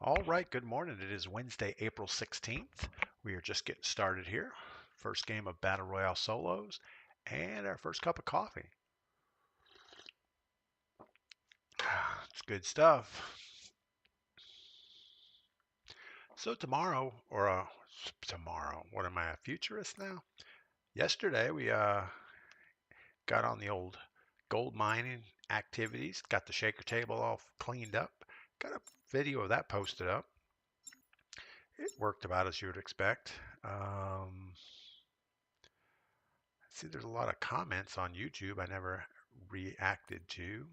All right, good morning. It is Wednesday, April 16th. We are just getting started here. First game of Battle Royale solos and our first cup of coffee. It's good stuff. So tomorrow, what am I, a futurist now? Yesterday we got on the old gold mining activities, got the shaker table all cleaned up, got a video of that posted up. It worked about as you would expect. See, there's a lot of comments on YouTube I never reacted to.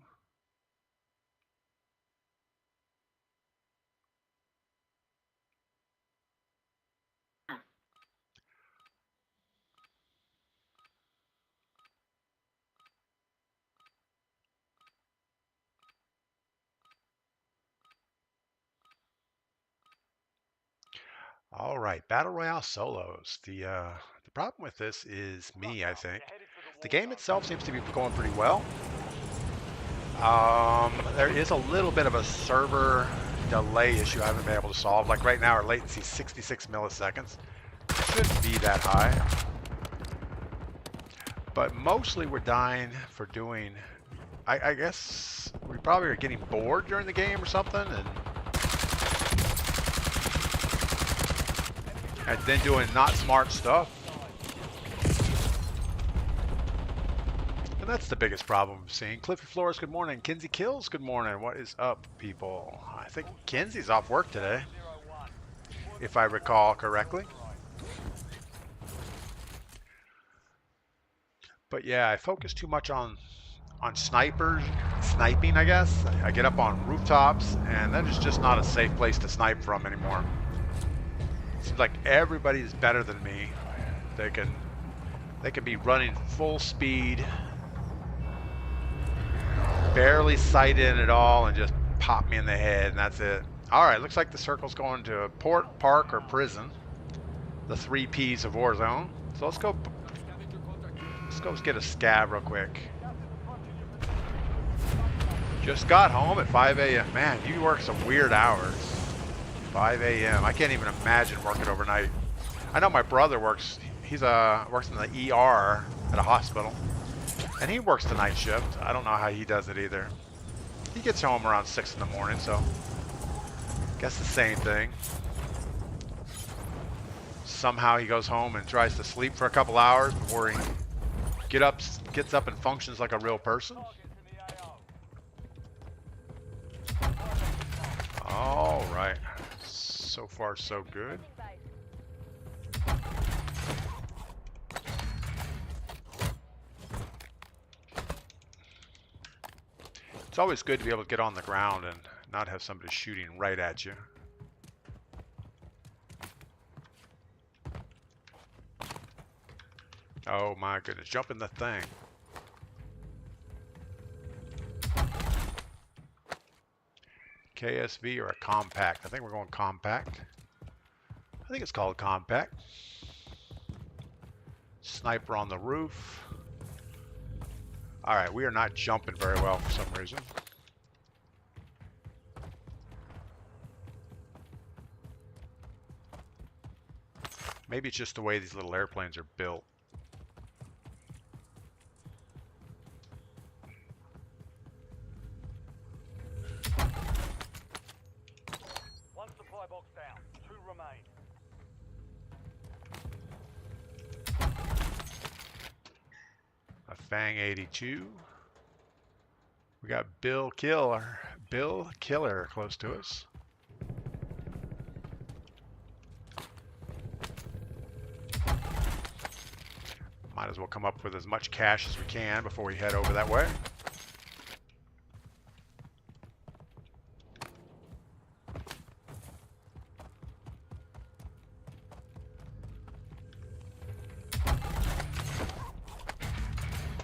All right, Battle Royale solos. The problem with this is me, I think. The game itself seems to be going pretty well. There is a little bit of a server delay issue I haven't been able to solve. Like right now, our latency is 66 milliseconds. It shouldn't be that high. But mostly we're dying for doing, I guess we probably are getting bored during the game or something, and then doing not smart stuff. And that's the biggest problem I'm seeing. Cliffy Flores, good morning. Kinsey Kills, good morning. What is up, people? I think Kinsey's off work today, if I recall correctly. But yeah, I focus too much on sniping, I guess. I get up on rooftops, and that is just not a safe place to snipe from anymore. Seems like everybody's better than me. They can be running full speed, barely sight in at all, and just pop me in the head, and that's it. All right, looks like the circle's going to port, park, or prison. The 3 P's of Warzone. So let's go get a scav real quick. Just got home at 5 a.m. Man, you work some weird hours. 5 a.m. I can't even imagine working overnight. I know my brother works. He's works in the ER at a hospital, and he works the night shift. I don't know how he does it either. He gets home around 6 in the morning, so I guess the same thing. Somehow he goes home and tries to sleep for a couple hours before he gets up and functions like a real person. All right. So far, so good. It's always good to be able to get on the ground and not have somebody shooting right at you. Oh my goodness, jump in the thing. KSV or a compact? I think we're going compact. I think it's called compact. Sniper on the roof. All right, we are not jumping very well for some reason. Maybe it's just the way these little airplanes are built. One supply box down, 2 remain. A Fang 82. We got Bill Killer close to us. Might as well come up with as much cash as we can before we head over that way.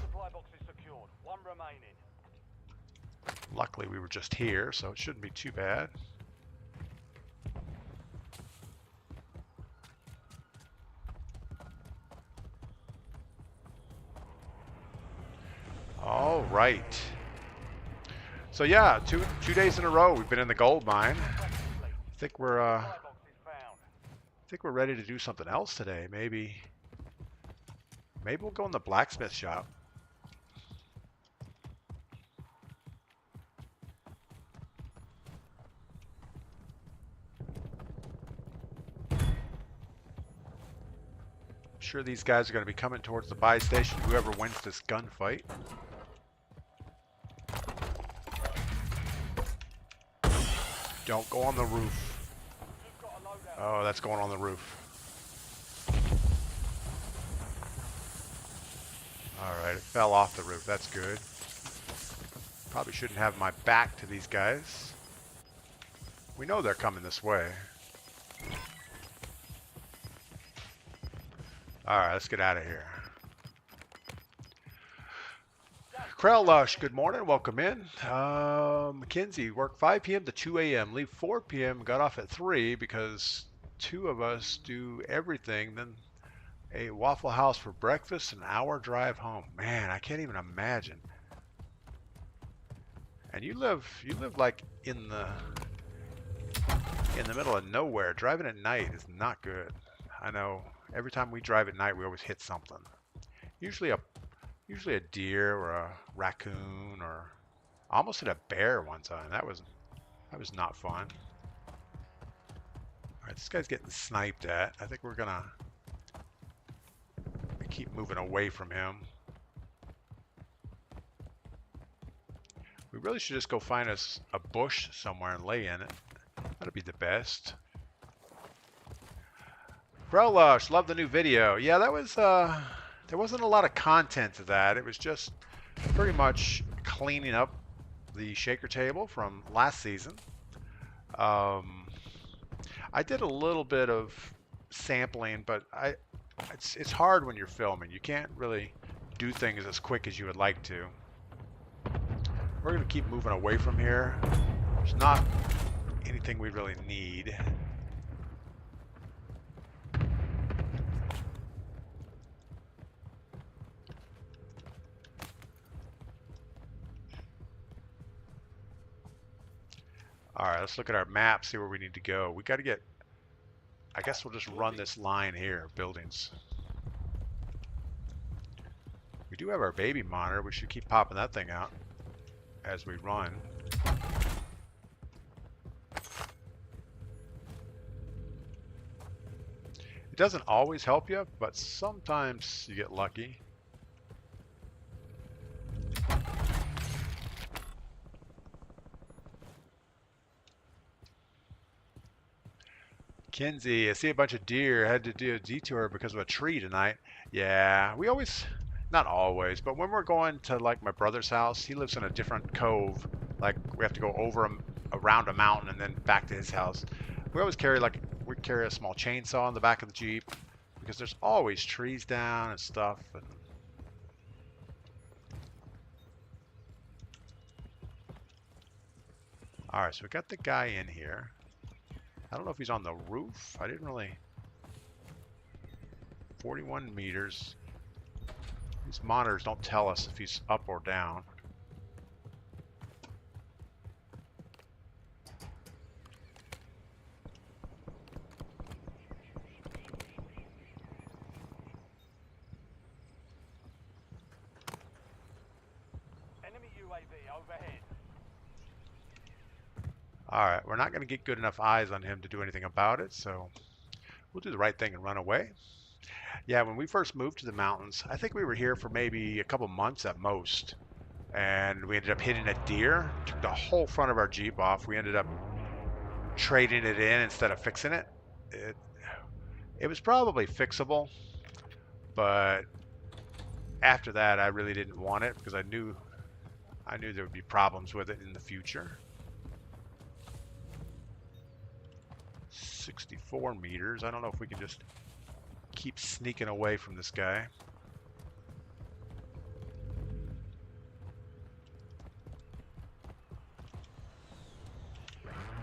Supply box is secured, 1 remaining. Luckily we were just here, so it shouldn't be too bad. All right. So yeah, two days in a row we've been in the gold mine. think we're Supply box is found. ready to do something else today. Maybe we'll go in the blacksmith shop. I'm sure these guys are going to be coming towards the buy station, whoever wins this gunfight. Don't go on the roof. You've got a loadout. Oh, that's going on the roof. Alright, it fell off the roof. That's good. Probably shouldn't have my back to these guys. We know they're coming this way. Alright, let's get out of here. Krellush, good morning. Welcome in. Mackenzie, work 5 p.m. to 2 a.m. Leave 4 p.m. Got off at 3 because 2 of us do everything. Then a Waffle House for breakfast, an hour drive home. Man, I can't even imagine. And you live like in the middle of nowhere. Driving at night is not good. I know. Every time we drive at night, we always hit something. Usually a deer or a raccoon, or I almost hit a bear one time. That was not fun. All right, this guy's getting sniped at. I think we're gonna keep moving away from him. We really should just go find us a bush somewhere and lay in it. That'd be the best. Krellush, love the new video. Yeah, that was there wasn't a lot of content to that. It was just pretty much cleaning up the shaker table from last season. I did a little bit of sampling, but it's hard when you're filming. You can't really do things as quick as you would like to. We're going to keep moving away from here. There's not anything we really need. Alright, let's look at our map, see where we need to go. We got to get... I guess we'll just run this line here of buildings. We do have our baby monitor. We should keep popping that thing out as we run. It doesn't always help you, but sometimes you get lucky. Kinsey, I see a bunch of deer. I had to do a detour because of a tree tonight. Yeah, we always, not always, but when we're going to like my brother's house, he lives in a different cove. Like we have to go over around a mountain and then back to his house. We always carry we carry a small chainsaw in the back of the Jeep because there's always trees down and stuff. And all right, so we got the guy in here. I don't know if he's on the roof. I didn't really... 41 meters. These monitors don't tell us if he's up or down. Enemy UAV overhead. Alright, we're not going to get good enough eyes on him to do anything about it, so we'll do the right thing and run away. Yeah, when we first moved to the mountains, I think we were here for maybe a couple months at most, and we ended up hitting a deer, took the whole front of our Jeep off. We ended up trading it in instead of fixing it. It was probably fixable, but after that I really didn't want it because I knew there would be problems with it in the future. 64 meters. I don't know if we can just keep sneaking away from this guy.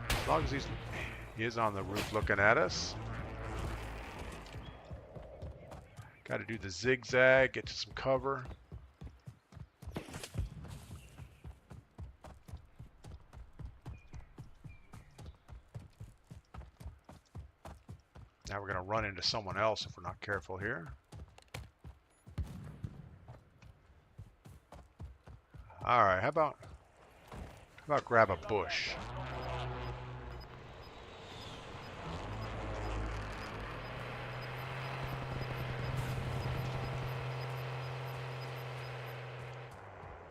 As long as he is on the roof looking at us. Got to do the zigzag, get to some cover. Now we're going to run into someone else if we're not careful here. All right, how about grab a bush?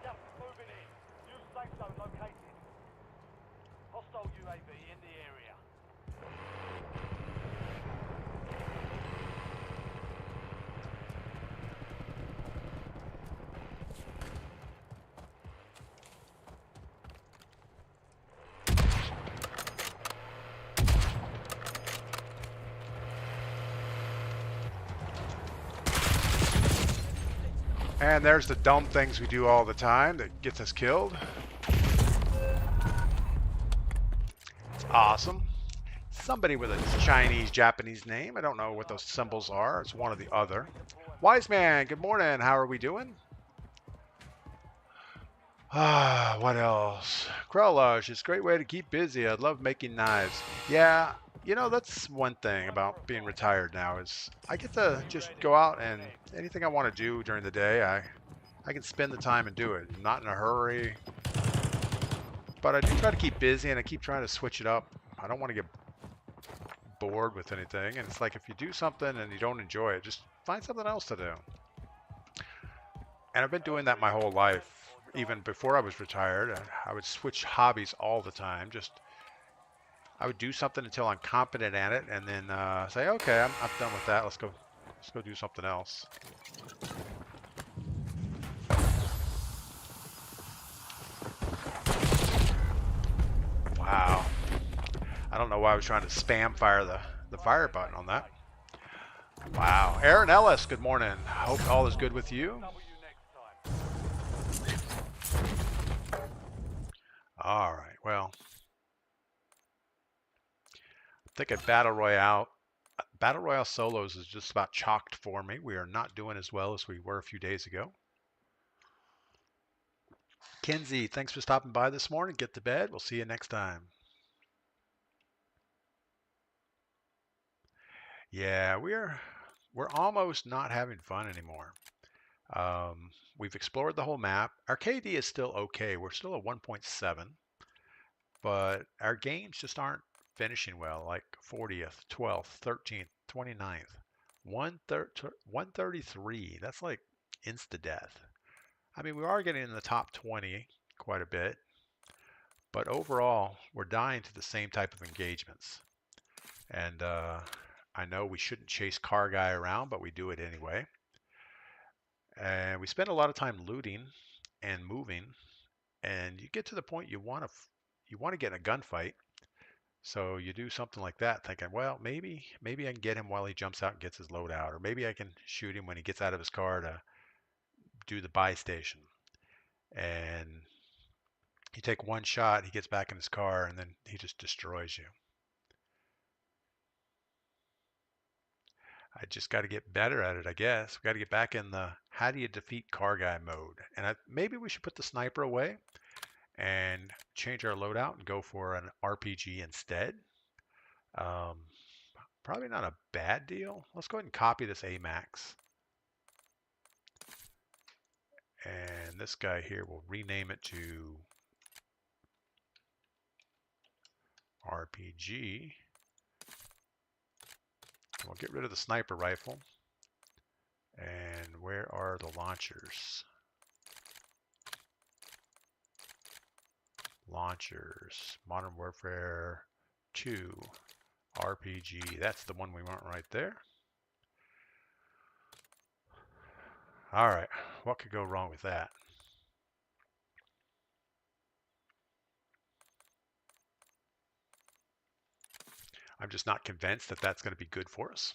Gas is moving in. New safe zone located. Hostile UAV in the area. And there's the dumb things we do all the time that gets us killed. It's awesome. Somebody with a Chinese, Japanese name. I don't know what those symbols are. It's one or the other. Wise man, good morning. How are we doing? Ah, what else? Krelage, it's a great way to keep busy. I love making knives. Yeah, you know, that's one thing about being retired now is I get to just go out and anything I want to do during the day, I can spend the time and do it. I'm not in a hurry, but I do try to keep busy and I keep trying to switch it up. I don't want to get bored with anything. And it's like if you do something and you don't enjoy it, just find something else to do. And I've been doing that my whole life. Even before I was retired, I would switch hobbies all the time. Just I would do something until I'm competent at it, and then say, okay, I'm done with that. Let's go do something else. Wow. I don't know why I was trying to spam fire the fire button on that. Wow. Aaron Ellis, good morning. Hope all is good with you. All right. Well, I think at Battle Royale solos is just about chalked for me. We are not doing as well as we were a few days ago. Kenzie, thanks for stopping by this morning. Get to bed. We'll see you next time. Yeah, we're almost not having fun anymore. We've explored the whole map. Our KD is still okay. We're still at 1.7, but our games just aren't finishing well, like 40th, 12th, 13th, 29th, 133. That's like insta-death. I mean, we are getting in the top 20 quite a bit, but overall, we're dying to the same type of engagements. And I know we shouldn't chase car guy around, but we do it anyway. And we spend a lot of time looting and moving, and you get to the point you want to get in a gunfight. So you do something like that, thinking, well, maybe I can get him while he jumps out and gets his load out, or maybe I can shoot him when he gets out of his car to do the buy station. And you take one shot, he gets back in his car, and then he just destroys you. I just got to get better at it, I guess. We got to get back in the how do you defeat car guy mode. And maybe we should put the sniper away and change our loadout and go for an RPG instead. Um, Probably not a bad deal. Let's go ahead and copy this AMAX. And this guy here, we'll rename it to RPG. And we'll get rid of the sniper rifle. And where are the launchers? Launchers. Modern Warfare 2. RPG. That's the one we want right there. All right. What could go wrong with that? I'm just not convinced that that's going to be good for us.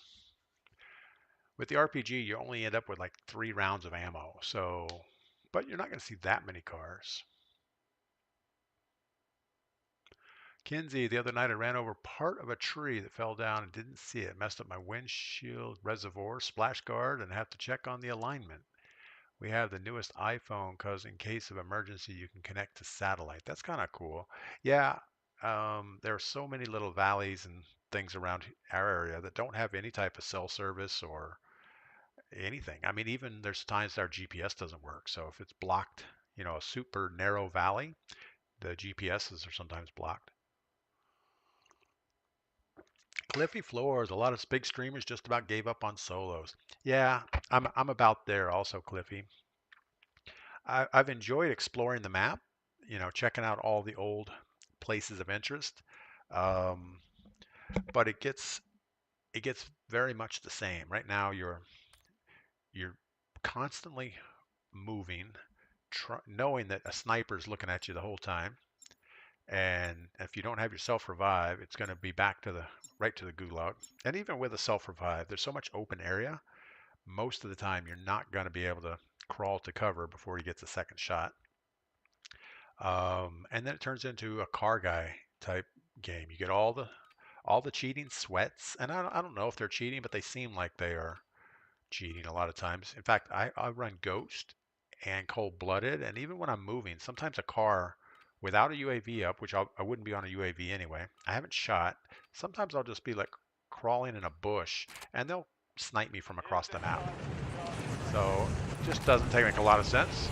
With the RPG, you only end up with like 3 rounds of ammo. So, but you're not going to see that many cars. Kinsey, the other night I ran over part of a tree that fell down and didn't see it. Messed up my windshield, reservoir, splash guard, and have to check on the alignment. We have the newest iPhone because in case of emergency, you can connect to satellite. That's kind of cool. Yeah, There are so many little valleys and things around our area that don't have any type of cell service or anything. I mean, even there's times our GPS doesn't work. So if it's blocked, a super narrow valley, the GPSs are sometimes blocked. Cliffy floors. A lot of big streamers just about gave up on solos. Yeah, I'm about there also, Cliffy. I've enjoyed exploring the map, checking out all the old places of interest. Um, but it gets very much the same. Right now, you're constantly moving, knowing that a sniper's looking at you the whole time, and if you don't have your self revive, it's going to be back to the right to the gulag. And even with a self revive, there's so much open area. Most of the time, you're not going to be able to crawl to cover before he gets a second shot. And then it turns into a car guy type game. You get all the cheating sweats, and I don't know if they're cheating, but they seem like they are cheating a lot of times. In fact, I run Ghost and Cold Blooded, and even when I'm moving, sometimes a car without a UAV up, which I wouldn't be on a UAV anyway, I haven't shot. Sometimes I'll just be like crawling in a bush, and they'll snipe me from across the map. So it just doesn't make a lot of sense.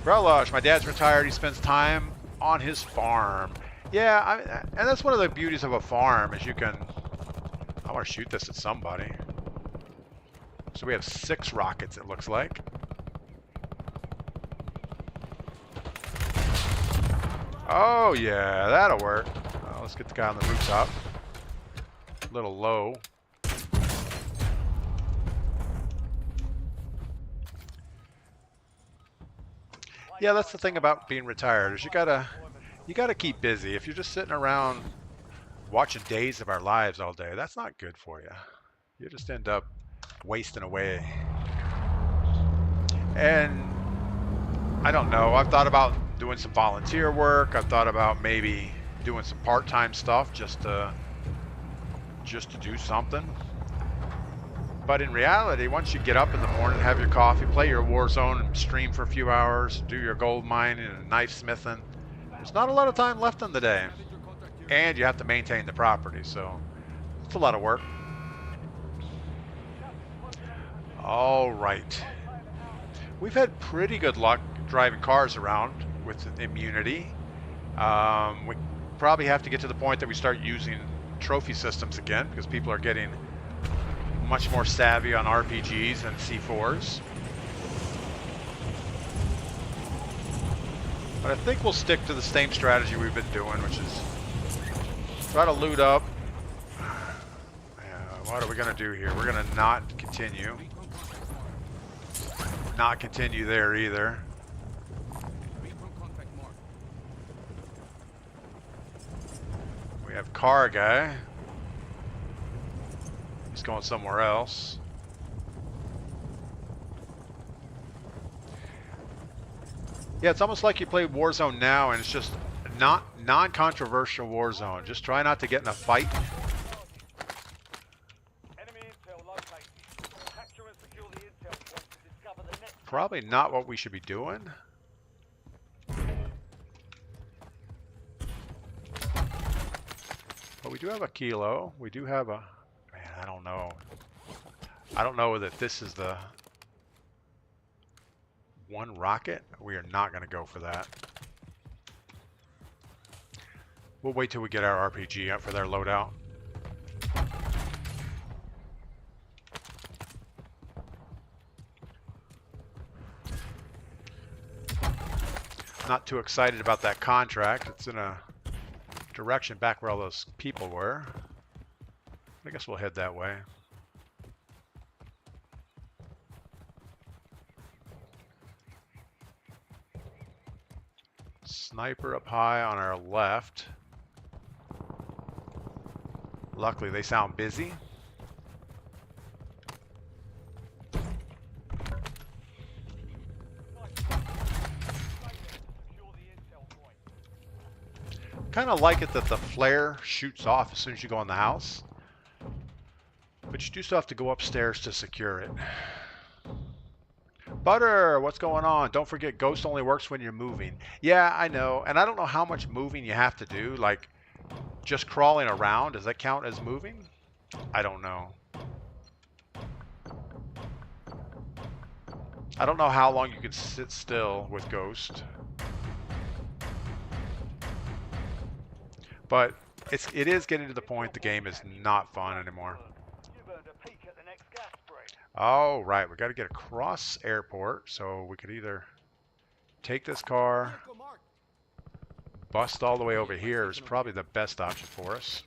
Relush, my dad's retired. He spends time on his farm. Yeah, and that's one of the beauties of a farm is you can. I want to shoot this at somebody. So we have 6 rockets, it looks like. Oh yeah, that'll work. Let's get the guy on the rooftop. A little low. Yeah, that's the thing about being retired is you gotta keep busy. If you're just sitting around watching Days of Our Lives all day, that's not good for you. You just end up wasting away. And I don't know. I've thought about doing some volunteer work. I've thought about maybe doing some part-time stuff just to do something. But in reality, once you get up in the morning, have your coffee, play your Warzone, and stream for a few hours, do your gold mining and knife smithing, there's not a lot of time left in the day. And you have to maintain the property, so it's a lot of work. All right. We've had pretty good luck driving cars around with immunity. We probably have to get to the point that we start using trophy systems again because people are getting much more savvy on RPGs and C4s. But I think we'll stick to the same strategy we've been doing, which is try to loot up. What are we going to do here? We're going to not continue. Not continue there either. We have car guy. He's going somewhere else. Yeah, it's almost like you play Warzone now and it's just non-controversial Warzone. Just try not to get in a fight. Probably not what we should be doing. But we do have a kilo. We do have a... Man, I don't know. I don't know that this is the one rocket. We are not going to go for that. We'll wait till we get our RPG up for their loadout. Not too excited about that contract. It's in a direction back where all those people were. I guess we'll head that way. Sniper up high on our left. Luckily, they sound busy. Kind of like it that the flare shoots off as soon as you go in the house. But you do still have to go upstairs to secure it. Butter, what's going on? Don't forget, Ghost only works when you're moving. Yeah, I know. And I don't know how much moving you have to do. Like, just crawling around, does that count as moving? I don't know. I don't know how long you can sit still with Ghost. But it is getting to the point the game is not fun anymore. You've earned a peek at the next gas spread. Oh, right. We got to get across airport. So we could either take this car, bust all the way over here is probably the best option for us.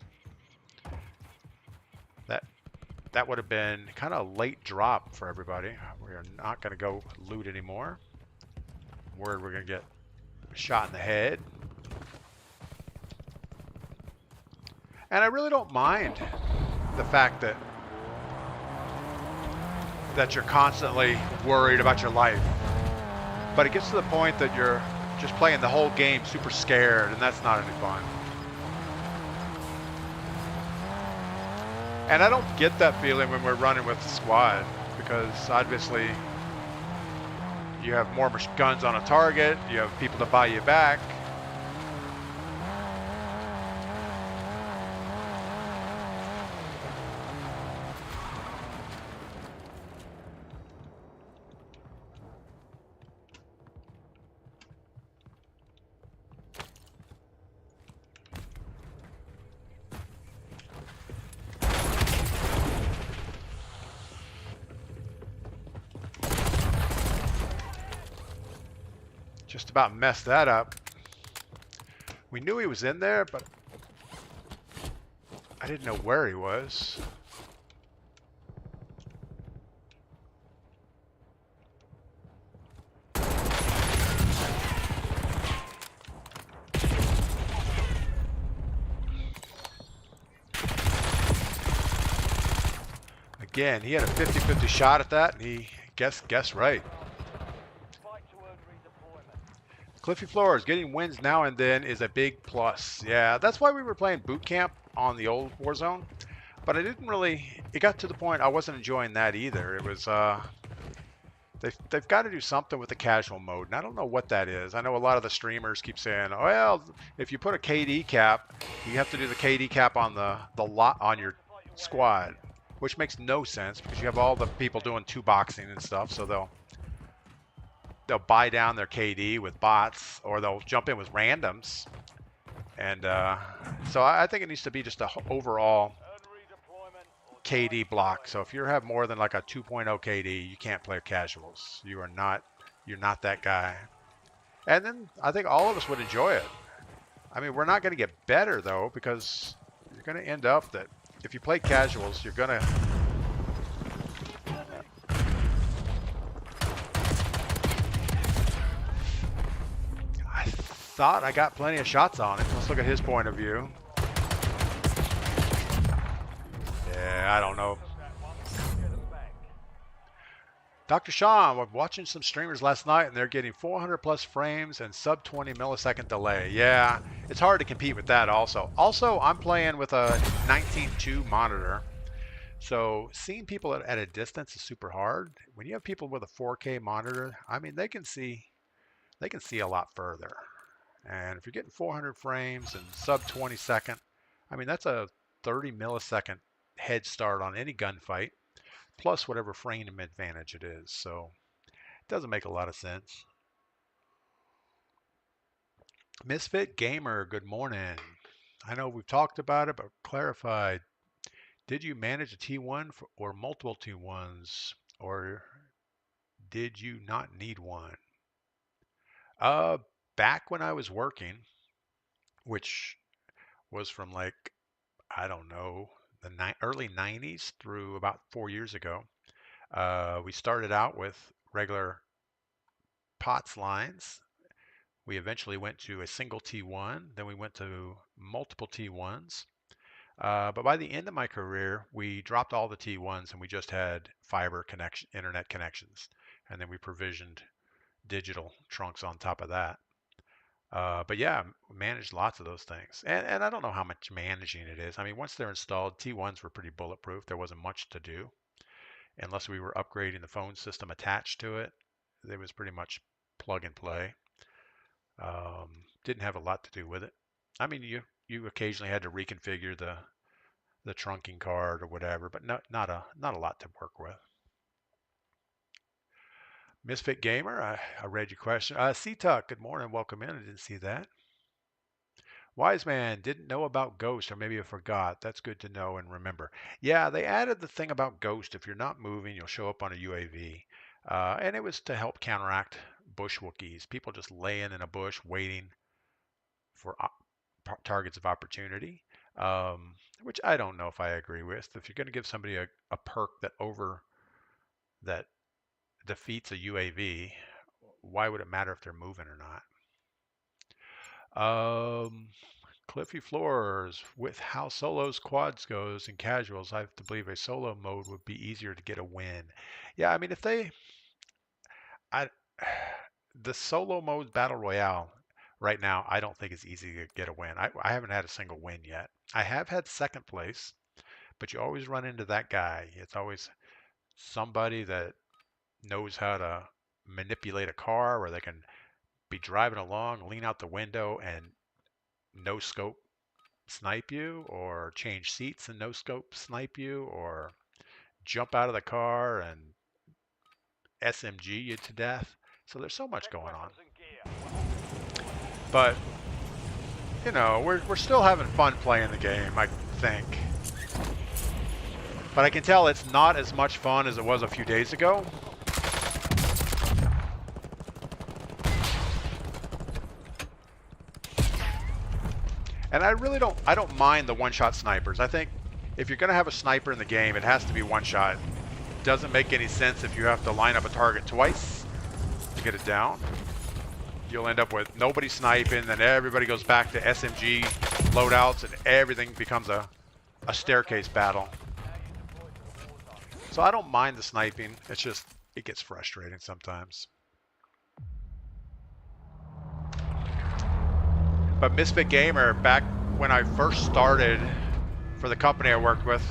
That would have been kind of a late drop for everybody. We are not going to go loot anymore. I'm worried we're going to get shot in the head. And I really don't mind the fact that you're constantly worried about your life. But it gets to the point that you're just playing the whole game super scared, and that's not any fun. And I don't get that feeling when we're running with the squad, because obviously you have more guns on a target, you have people to buy you back. Just about messed that up. We knew he was in there, but I didn't know where he was. Again, he had a 50-50 shot at that, and he guessed right. Cliffy Floors, getting wins now and then is a big plus. Yeah, that's why we were playing boot camp on the old Warzone. But I didn't really, it got to the point I wasn't enjoying that either. It was, they've got to do something with the casual mode, and I don't know what that is. I know a lot of the streamers keep saying, oh, well, if you put a KD cap, you have to do the KD cap on the lot on your squad, which makes no sense because you have all the people doing two boxing and stuff, so they'll buy down their KD with bots, or they'll jump in with randoms. And so I think it needs to be just a overall KD block. So if you have more than like a 2.0 KD, you can't play casuals. You're not that guy. And then I think all of us would enjoy it. I mean, we're not going to get better though, because you're going to end up that if you play casuals, you're going to thought I got plenty of shots on him. Let's look at his point of view. Yeah, I don't know. Dr. Sean, we're watching some streamers last night and they're getting 400 plus frames and sub 20 millisecond delay. Yeah, it's hard to compete with that also. Also, I'm playing with a 19.2 monitor. So seeing people at a distance is super hard. When you have people with a 4K monitor, I mean, they can see a lot further. And if you're getting 400 frames and sub 20 second, I mean, that's a 30 millisecond head start on any gunfight, plus whatever frame advantage it is. So it doesn't make a lot of sense. Misfit Gamer, good morning. I know we've talked about it, but clarified. Did you manage a T1 or multiple T1s, or did you not need one? Back when I was working, which was from like, I don't know, the early 90s through about 4 years ago, we started out with regular POTS lines. We eventually went to a single T1, then we went to multiple T1s. But by the end of my career, we dropped all the T1s and we just had fiber connection, internet connections. And then we provisioned digital trunks on top of that. But yeah, managed lots of those things. And I don't know how much managing it is. I mean, once they're installed, T1s were pretty bulletproof. There wasn't much to do unless we were upgrading the phone system attached to it. it was pretty much plug and play. Didn't have a lot to do with it. I mean, you occasionally had to reconfigure the trunking card or whatever, but not a lot to work with. Misfit Gamer, I read your question. C-Tuck, good morning, welcome in. I didn't see that. Wise Man, didn't know about Ghost, or maybe I forgot. That's good to know and remember. Yeah, they added the thing about Ghost. If you're not moving, you'll show up on a UAV. And it was to help counteract bush Wookiees, people just laying in a bush waiting for targets of opportunity, which I don't know if I agree with. If you're going to give somebody a perk that defeats a UAV, why would it matter if they're moving or not? Cliffy Floors, with how solos quads goes and casuals, I have to believe a solo mode would be easier to get a win. Yeah, I mean, the solo mode battle royale right now, I don't think it's easy to get a win. I haven't had a single win yet. I have had second place, but you always run into that guy. It's always somebody that knows how to manipulate a car where they can be driving along, lean out the window, and no scope snipe you, or change seats and no scope snipe you, or jump out of the car and SMG you to death. So there's so much going on. But you know, we're still having fun playing the game, I think. But I can tell it's not as much fun as it was a few days ago. And I don't mind the one-shot snipers. I think if you're gonna have a sniper in the game, it has to be one shot. It doesn't make any sense if you have to line up a target twice to get it down. You'll end up with nobody sniping, then everybody goes back to SMG loadouts, and everything becomes a staircase battle. So I don't mind the sniping. It's just, it gets frustrating sometimes. But Misfit Gamer, back when I first started for the company I worked with,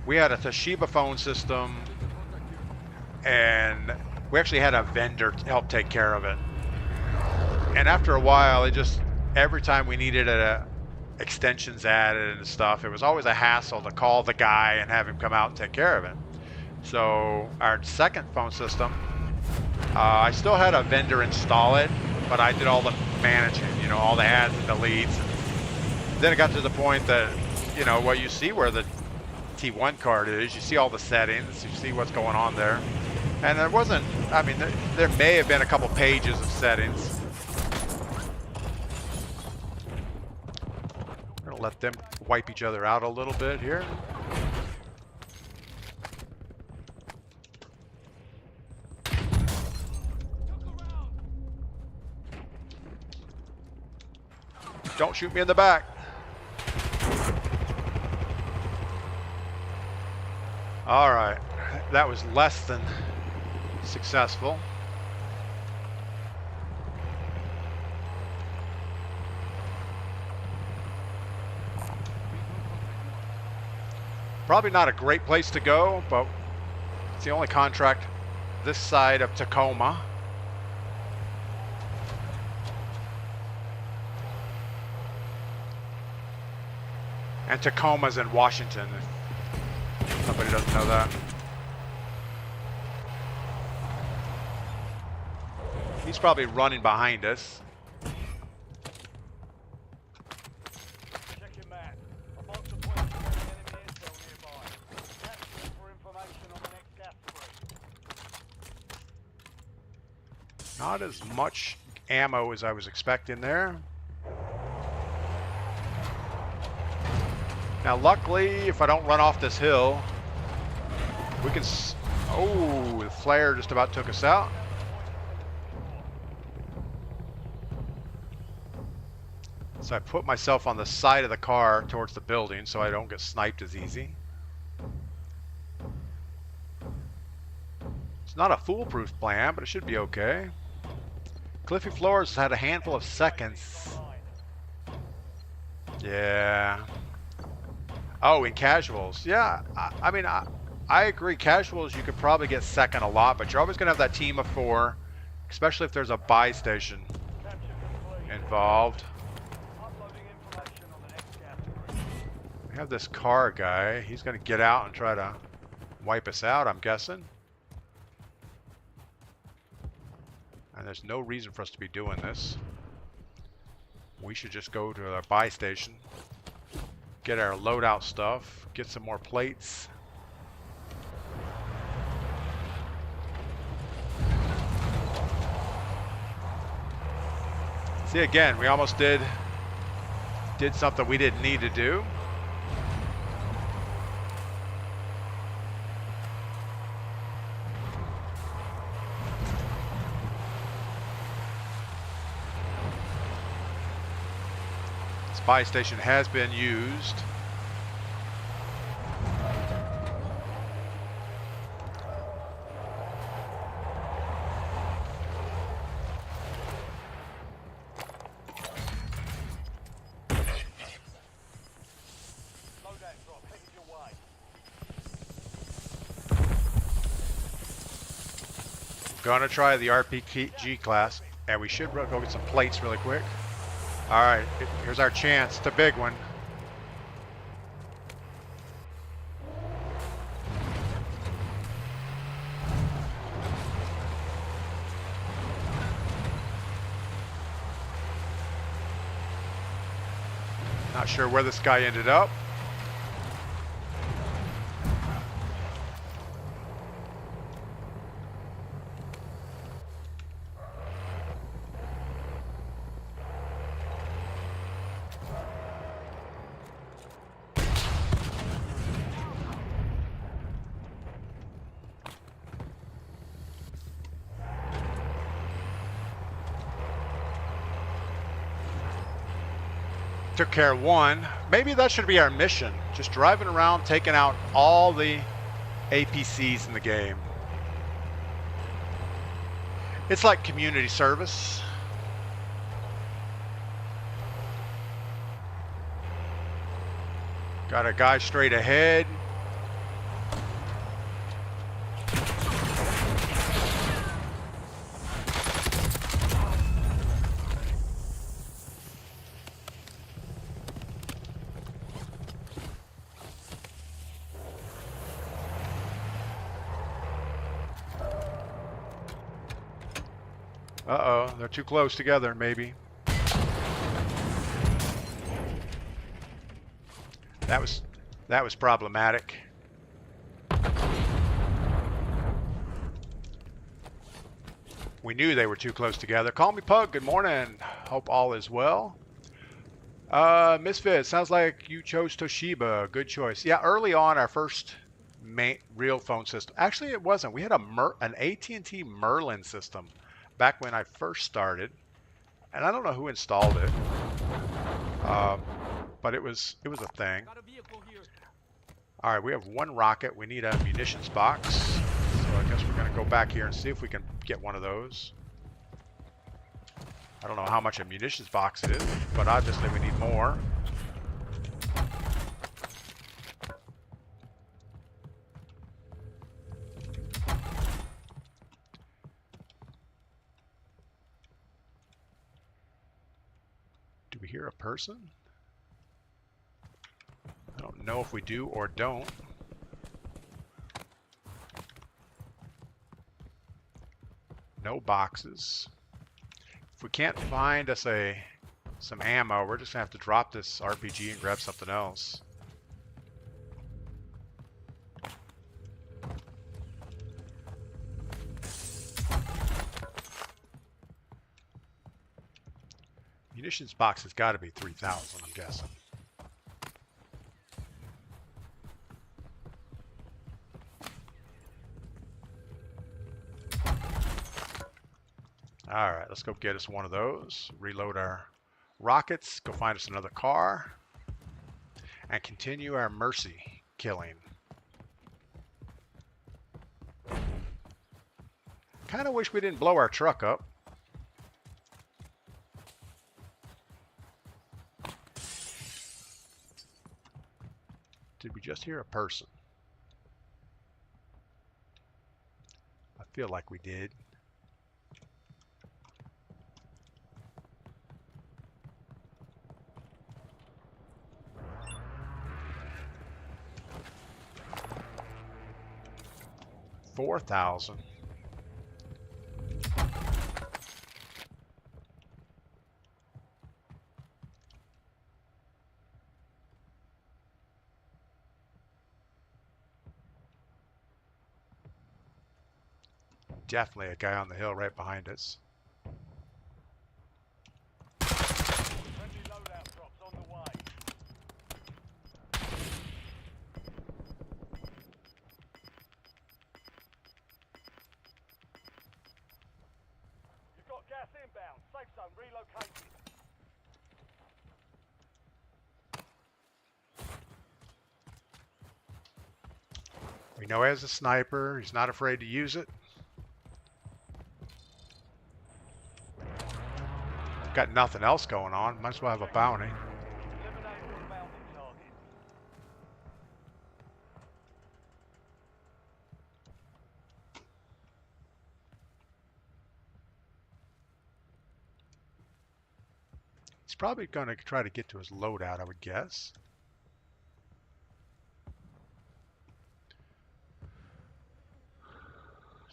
we had a Toshiba phone system, and we actually had a vendor to help take care of it. And after a while, it just, every time we needed extensions added and stuff, it was always a hassle to call the guy and have him come out and take care of it. So our second phone system, I still had a vendor install it, but I did all the managing, you know, all the adds and deletes. And then it got to the point that, you know, well, you see where the T1 card is, you see all the settings, you see what's going on there. And there wasn't, I mean, there may have been a couple pages of settings. I'm gonna let them wipe each other out a little bit here. Don't shoot me in the back. All right, that was less than successful. Probably not a great place to go, but it's the only contract this side of Tacoma. And Tacoma's in Washington, if somebody doesn't know that. He's probably running behind us. Check your map. A box of points for the enemy intel nearby. Capture it for information on the next gas spree. Not as much ammo as I was expecting there. Now, luckily, if I don't run off this hill, we can... Oh, the flare just about took us out. So I put myself on the side of the car towards the building so I don't get sniped as easy. It's not a foolproof plan, but it should be okay. Cliffy Floors had a handful of seconds. Yeah. Oh, in casuals. Yeah, I mean, I agree. Casuals, you could probably get second a lot, but you're always going to have that team of 4, especially if there's a buy station Capture complete. involved. Uploading information on the next gas. We have this car guy. He's going to get out and try to wipe us out, I'm guessing. And there's no reason for us to be doing this. We should just go to our buy station, get our loadout stuff, get some more plates. See, again, we almost did something we didn't need to do. Buy station has been used. Loadout drop headed your way. Gonna try the RPG class, and we should go get some plates really quick. All right, here's our chance. It's a big one. Not sure where this guy ended up. Took care of one. Maybe that should be our mission. Just driving around, taking out all the APCs in the game. It's like community service. Got a guy straight ahead. Uh-oh, they're too close together, maybe. That was problematic. We knew they were too close together. Call me Pug, good morning. Hope all is well. Misfit, sounds like you chose Toshiba. Good choice. Yeah, early on, our first real phone system. Actually, it wasn't. We had an AT&T Merlin system back when I first started, and I don't know who installed it, but it was a thing. All right, we have one rocket. We need a munitions box, so I guess we're going to go back here and see if we can get one of those. I don't know how much a munitions box is, but obviously we need more. Do we hear a person? I don't know if we do or don't. No boxes. If we can't find us some ammo, we're just gonna have to drop this RPG and grab something else. Munitions box has got to be 3,000, I'm guessing. All right, let's go get us one of those. Reload our rockets. Go find us another car. And continue our mercy killing. Kind of wish we didn't blow our truck up. Did we just hear a person? Feel like we did. $4,000. Definitely a guy on the hill right behind us. Friendly loadout drops on the way. You've got gas inbound. Safe zone relocated. We know he has a sniper. He's not afraid to use it. Got nothing else going on. Might as well have a bounty. Eliminate all bounty targets. He's probably going to try to get to his loadout, I would guess.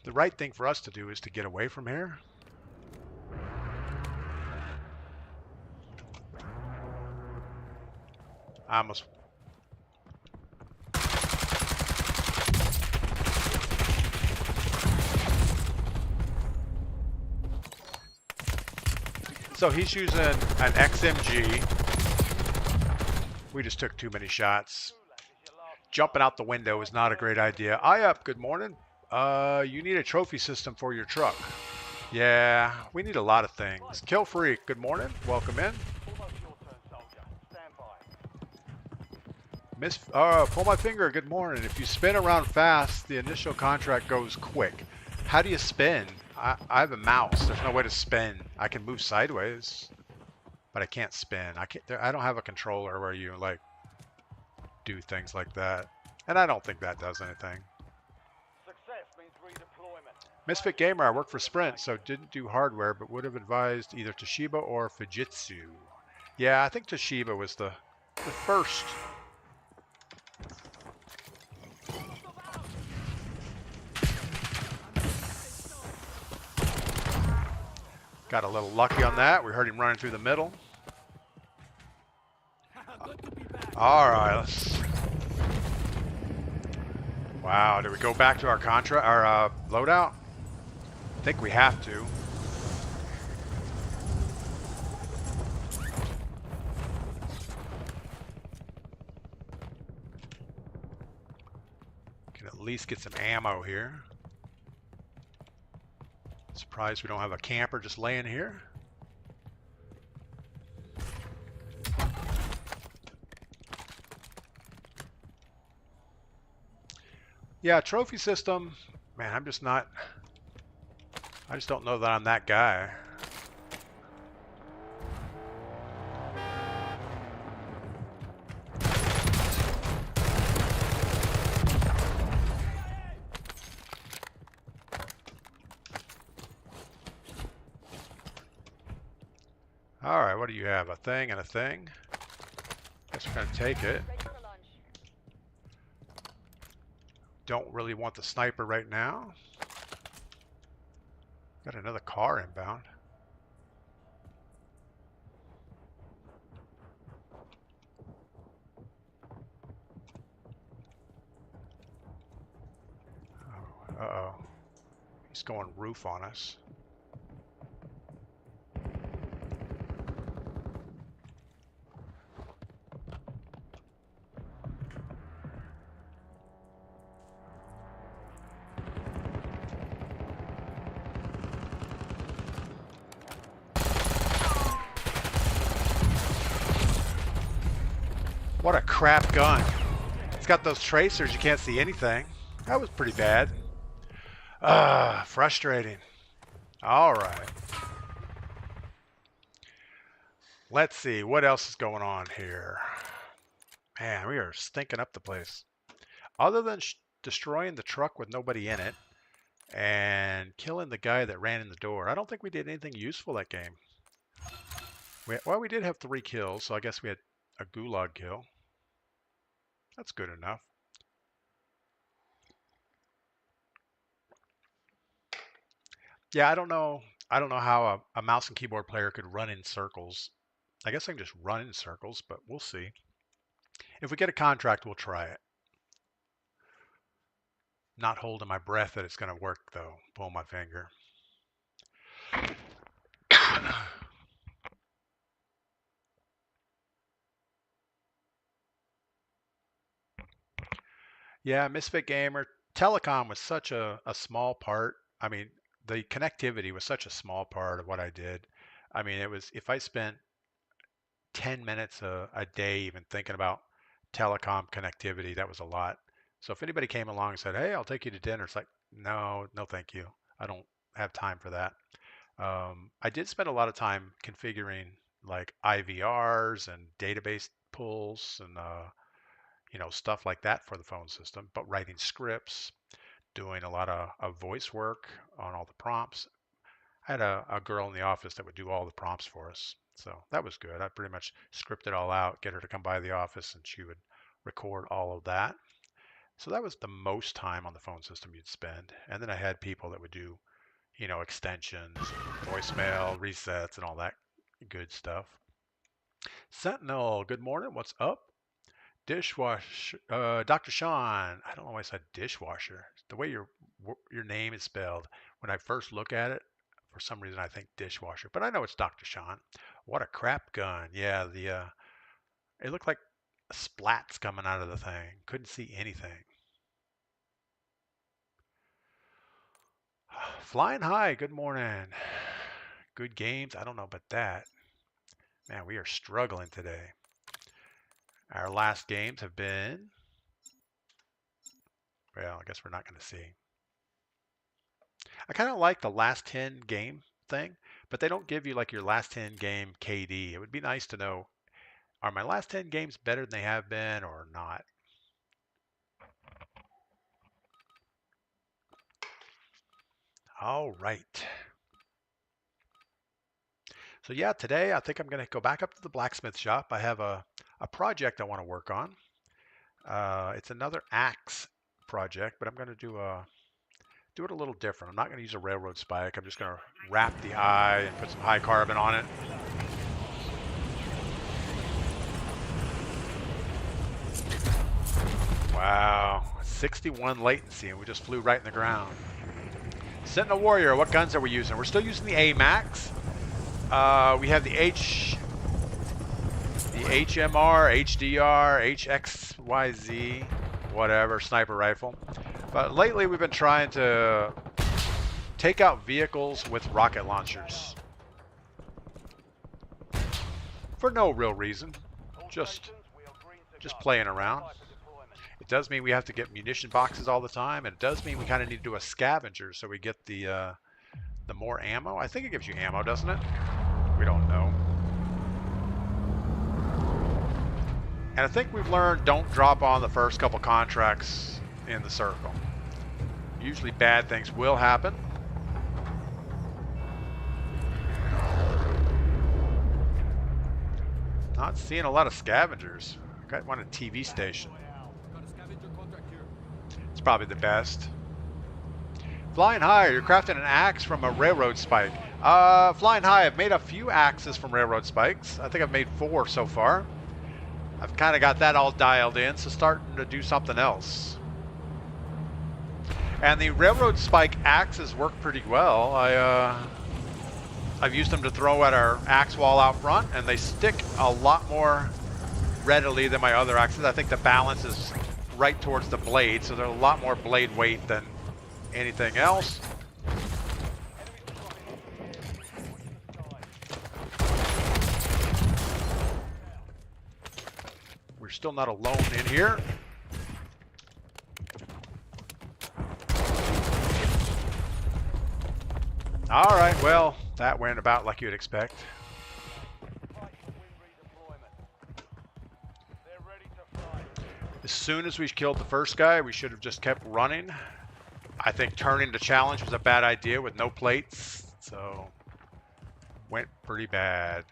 The right thing for us to do is to get away from here. I almost... So he's using an XMG. We just took too many shots. Jumping out the window is not a great idea. Up, good morning. You need a trophy system for your truck. Yeah, we need a lot of things. Kill Freak, good morning. Welcome in. Almost your turn, soldier. Stand by. Pull my finger, good morning. If you spin around fast, the initial contract goes quick. How do you spin? I have a mouse. There's no way to spin. I can move sideways, but I can't spin. I don't have a controller where you like do things like that. And I don't think that does anything. Success means redeployment. Misfit Gamer, I work for Sprint, so didn't do hardware, but would have advised either Toshiba or Fujitsu. Yeah, I think Toshiba was the first. Got a little lucky on that. We heard him running through the middle. All right, let's... Wow, did we go back to our loadout? I think we have to. Can at least get some ammo here. Surprised we don't have a camper just laying here. Yeah, trophy system, man, I just don't know that I'm that guy. All right, what do you have? A thing and a thing? Guess we're gonna take it. Don't really want the sniper right now. Got another car inbound. Oh, uh-oh. He's going roof on us. What a crap gun. It's got those tracers, you can't see anything. That was pretty bad. Frustrating. All right. Let's see, what else is going on here? Man, we are stinking up the place. Other than destroying the truck with nobody in it, and killing the guy that ran in the door. I don't think we did anything useful that game. Well, we did have 3 kills, so I guess we had a gulag kill. That's good enough. Yeah, I don't know how a mouse and keyboard player could run in circles. I guess I can just run in circles, but we'll see. If we get a contract, we'll try it. Not holding my breath that it's going to work, though. Pull my finger. Yeah, Misfit Gamer. Telecom was such a small part. I mean, the connectivity was such a small part of what I did. I mean, it was, if I spent 10 minutes a day even thinking about telecom connectivity, that was a lot. So if anybody came along and said, hey, I'll take you to dinner, it's like, no, no, thank you. I don't have time for that. I did spend a lot of time configuring like IVRs and database pulls and stuff like that for the phone system, but writing scripts, doing a lot of voice work on all the prompts. I had a girl in the office that would do all the prompts for us. So that was good. I pretty much scripted it all out, get her to come by the office, and she would record all of that. So that was the most time on the phone system you'd spend. And then I had people that would do, extensions, voicemail, resets, and all that good stuff. Sentinel, good morning. What's up? Dishwasher, Dr. Sean. I don't know why I said dishwasher. The way your name is spelled, when I first look at it, for some reason I think dishwasher, but I know it's Dr. Sean. What a crap gun. Yeah, it looked like splats coming out of the thing. Couldn't see anything. Flying high, good morning. Good games. I don't know about that. Man, we are struggling today. Our last games have been, well, I guess we're not going to see. I kind of like the last 10 game thing, but they don't give you like your last 10 game KD. It would be nice to know, are my last 10 games better than they have been or not? All right. So yeah, today I think I'm going to go back up to the blacksmith shop. I have a project I want to work on. It's another axe project, but I'm going to do it a little different. I'm not going to use a railroad spike. I'm just going to wrap the eye and put some high carbon on it. Wow, 61 latency, and we just flew right in the ground. Sentinel Warrior, what guns are we using? We're still using the AMAX. We have the HMR, HDR, HXYZ, whatever, sniper rifle. But lately we've been trying to take out vehicles with rocket launchers. For no real reason. Just playing around. It does mean we have to get munition boxes all the time, and it does mean we kind of need to do a scavenger so we get the more ammo. I think it gives you ammo, doesn't it? We don't know. And I think we've learned, don't drop on the first couple contracts in the circle. Usually bad things will happen. Not seeing a lot of scavengers. Got one at TV station. It's probably the best. Flying high, you're crafting an axe from a railroad spike. Flying high, I've made a few axes from railroad spikes. I think I've made 4 so far. I've kind of got that all dialed in, so starting to do something else. And the railroad spike axes work pretty well. I've used them to throw at our axe wall out front, and they stick a lot more readily than my other axes. I think the balance is right towards the blade, so they're a lot more blade weight than anything else. We're still not alone in here. All right, well, that went about like you'd expect. As soon as we killed the first guy, we should have just kept running. I think turning the challenge was a bad idea with no plates, so went pretty bad.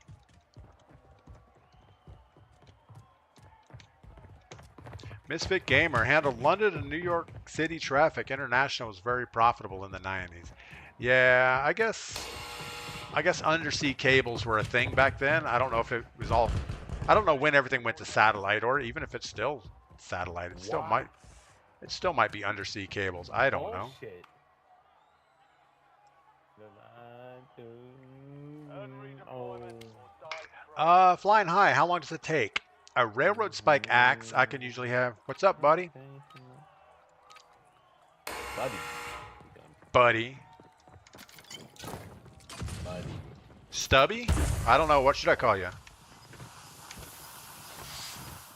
Misfit Gamer handled London and New York City traffic. International was very profitable in the 90s. Yeah, I guess undersea cables were a thing back then. I don't know if it was all. I don't know when everything went to satellite, or even if it's still satellite. It still might. It still might be undersea cables. I don't know. Shit. Flying high. How long does it take? A railroad spike axe I can usually have. What's up, buddy? Buddy. Stubby? I don't know. What should I call you?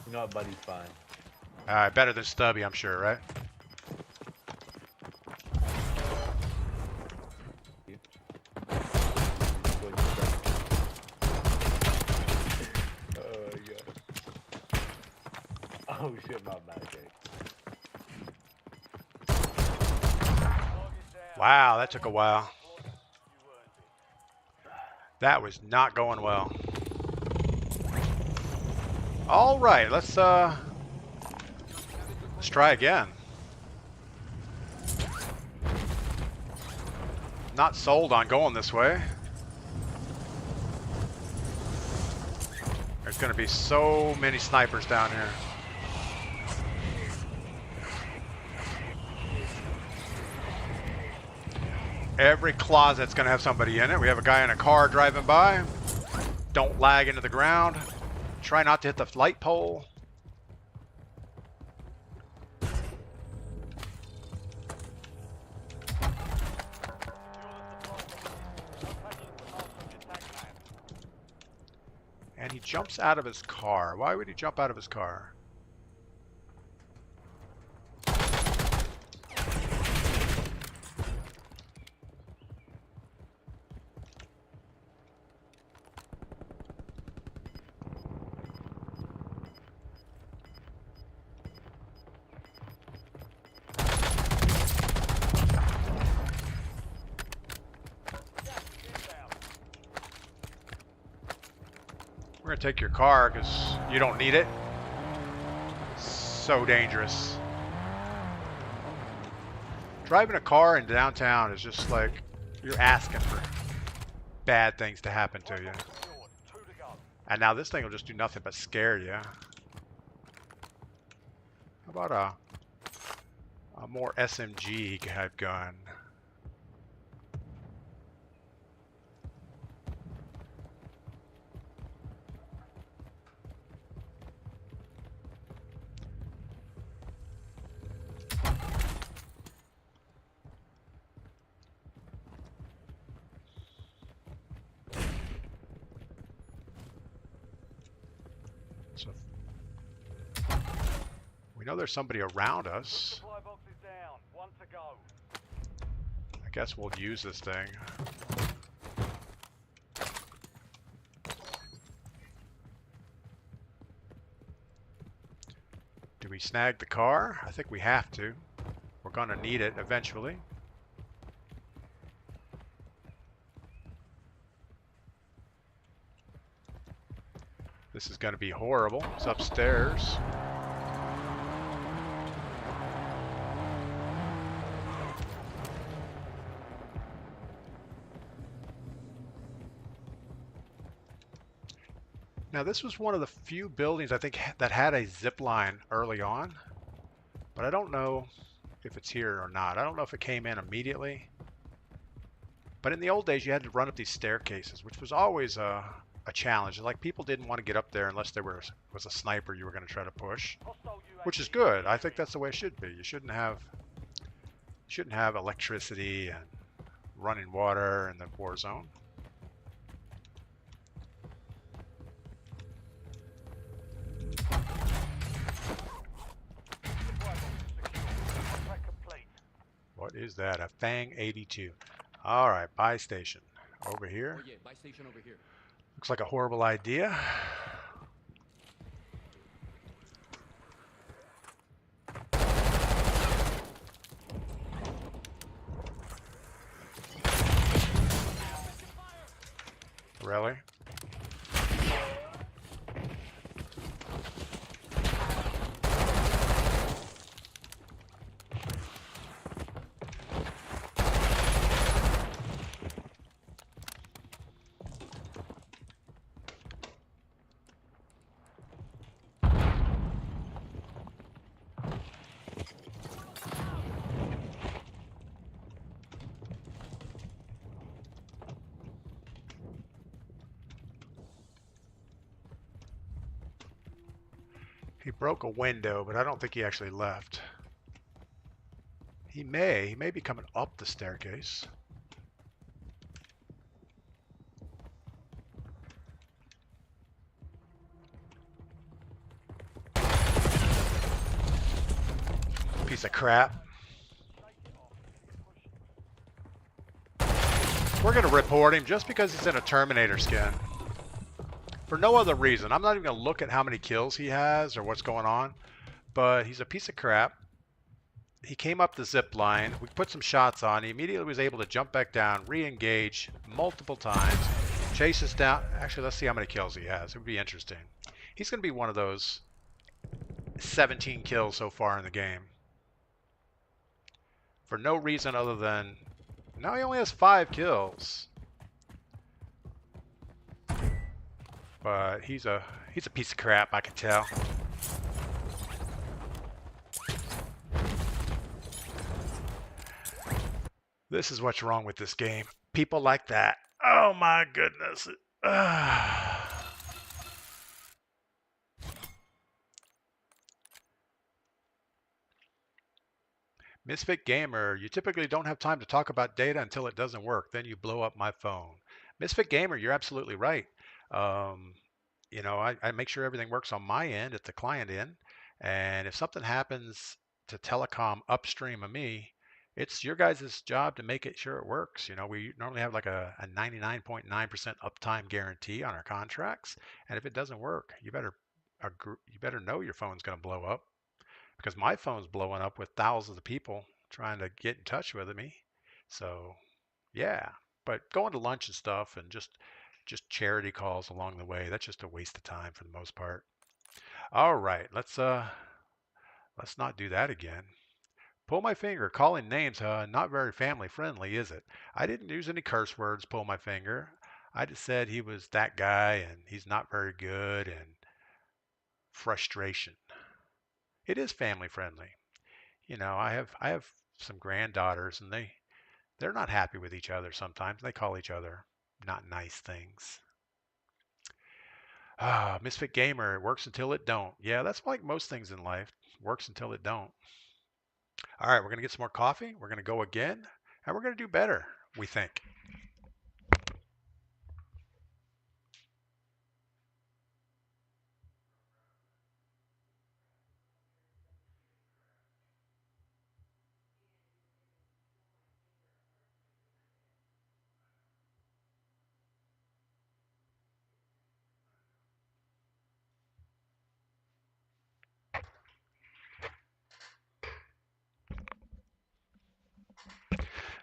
You know what, buddy's fine. Better than Stubby, I'm sure, right? Oh shit, my bad. Wow, that took a while. That was not going well. All right, let's try again. Not sold on going this way. There's going to be so many snipers down here. Every closet's going to have somebody in it. We have a guy in a car driving by. Don't lag into the ground. Try not to hit the light pole. And he jumps out of his car. Why would he jump out of his car? We're gonna take your car because you don't need it. So dangerous. Driving a car in downtown is just like you're asking for bad things to happen to you. And now this thing will just do nothing but scare you. How about a more SMG type gun? So we know there's somebody around us. I guess we'll use this thing. Do we snag the car? I think we have to. We're gonna need it eventually. This is gonna be horrible. It's upstairs. Now this was one of the few buildings I think that had a zip line early on, but I don't know if it's here or not. I don't know if it came in immediately, but in the old days you had to run up these staircases, which was always a challenge. Like people didn't want to get up there unless there was a sniper you were going to try to push, which is good. I think that's the way it should be. You shouldn't have electricity and running water in the Warzone. What is that? A Fang 82. All right, buy station over here. Oh yeah, buy station over here. Looks like a horrible idea. Really? He broke a window, but I don't think he actually left. He may be coming up the staircase. Piece of crap. We're going to report him just because he's in a Terminator skin. For no other reason. I'm not even going to look at how many kills he has or what's going on. But he's a piece of crap. He came up the zip line. We put some shots on. He immediately was able to jump back down, re-engage multiple times, chase us down. Actually, let's see how many kills he has. It would be interesting. He's going to be one of those 17 kills so far in the game. For no reason other than, now he only has 5 kills. But he's a piece of crap, I can tell. This is what's wrong with this game. People like that. Oh my goodness. Misfit Gamer, you typically don't have time to talk about data until it doesn't work. Then you blow up my phone. Misfit Gamer, you're absolutely right. You know, I make sure everything works on my end at the client end. And if something happens to telecom upstream of me, it's your guys' job to make it sure it works. You know, we normally have like a 99.9% uptime guarantee on our contracts. And if it doesn't work, you better know your phone's going to blow up, because my phone's blowing up with thousands of people trying to get in touch with me. So, yeah. But going to lunch and stuff and just charity calls along the way, that's just a waste of time for the most part. All right, let's not do that again. Pull my finger. Calling names, not very family friendly, is it? I didn't use any curse words, pull my finger. I just said he was that guy and he's not very good, and frustration. It is family friendly. You know, I have some granddaughters, and they're not happy with each other sometimes. They call each other not nice things. Ah, Misfit Gamer, it works until it don't. Yeah, that's like most things in life. Works until it don't. All right, we're going to get some more coffee. We're going to go again, and we're going to do better, we think.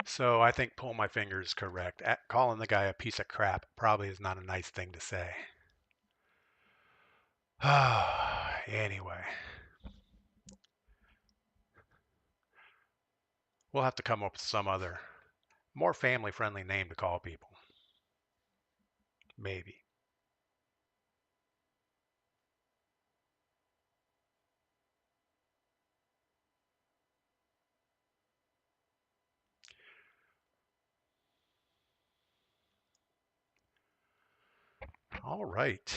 So I think pull my finger is correct. Calling the guy a piece of crap probably is not a nice thing to say. Anyway, we'll have to come up with some other more family-friendly name to call people. Maybe. All right.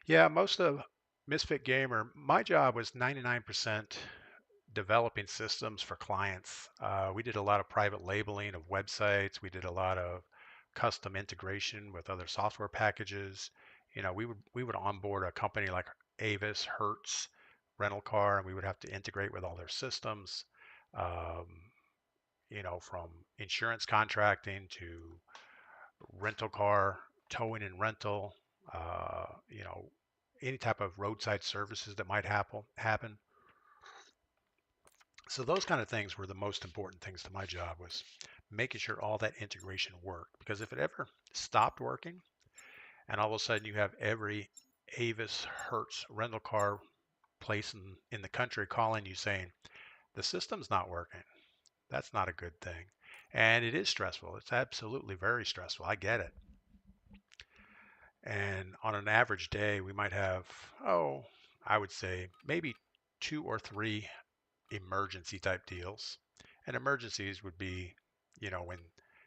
Yeah, most of Misfit Gamer, my job was 99% developing systems for clients. We did a lot of private labeling of websites. We did a lot of custom integration with other software packages. You know, we would onboard a company like Avis, Hertz, rental car, and we would have to integrate with all their systems. Um, you know, from insurance contracting to rental car towing and rental. You know, any type of roadside services that might happen. So those kind of things were the most important things to my job, was making sure all that integration worked. Because if it ever stopped working, and all of a sudden you have every Avis Hertz rental car place in the country calling you saying, the system's not working, that's not a good thing. And it is stressful. It's absolutely very stressful. I get it. And on an average day, we might have, I would say maybe 2 or 3 emergency type deals. And emergencies would be, when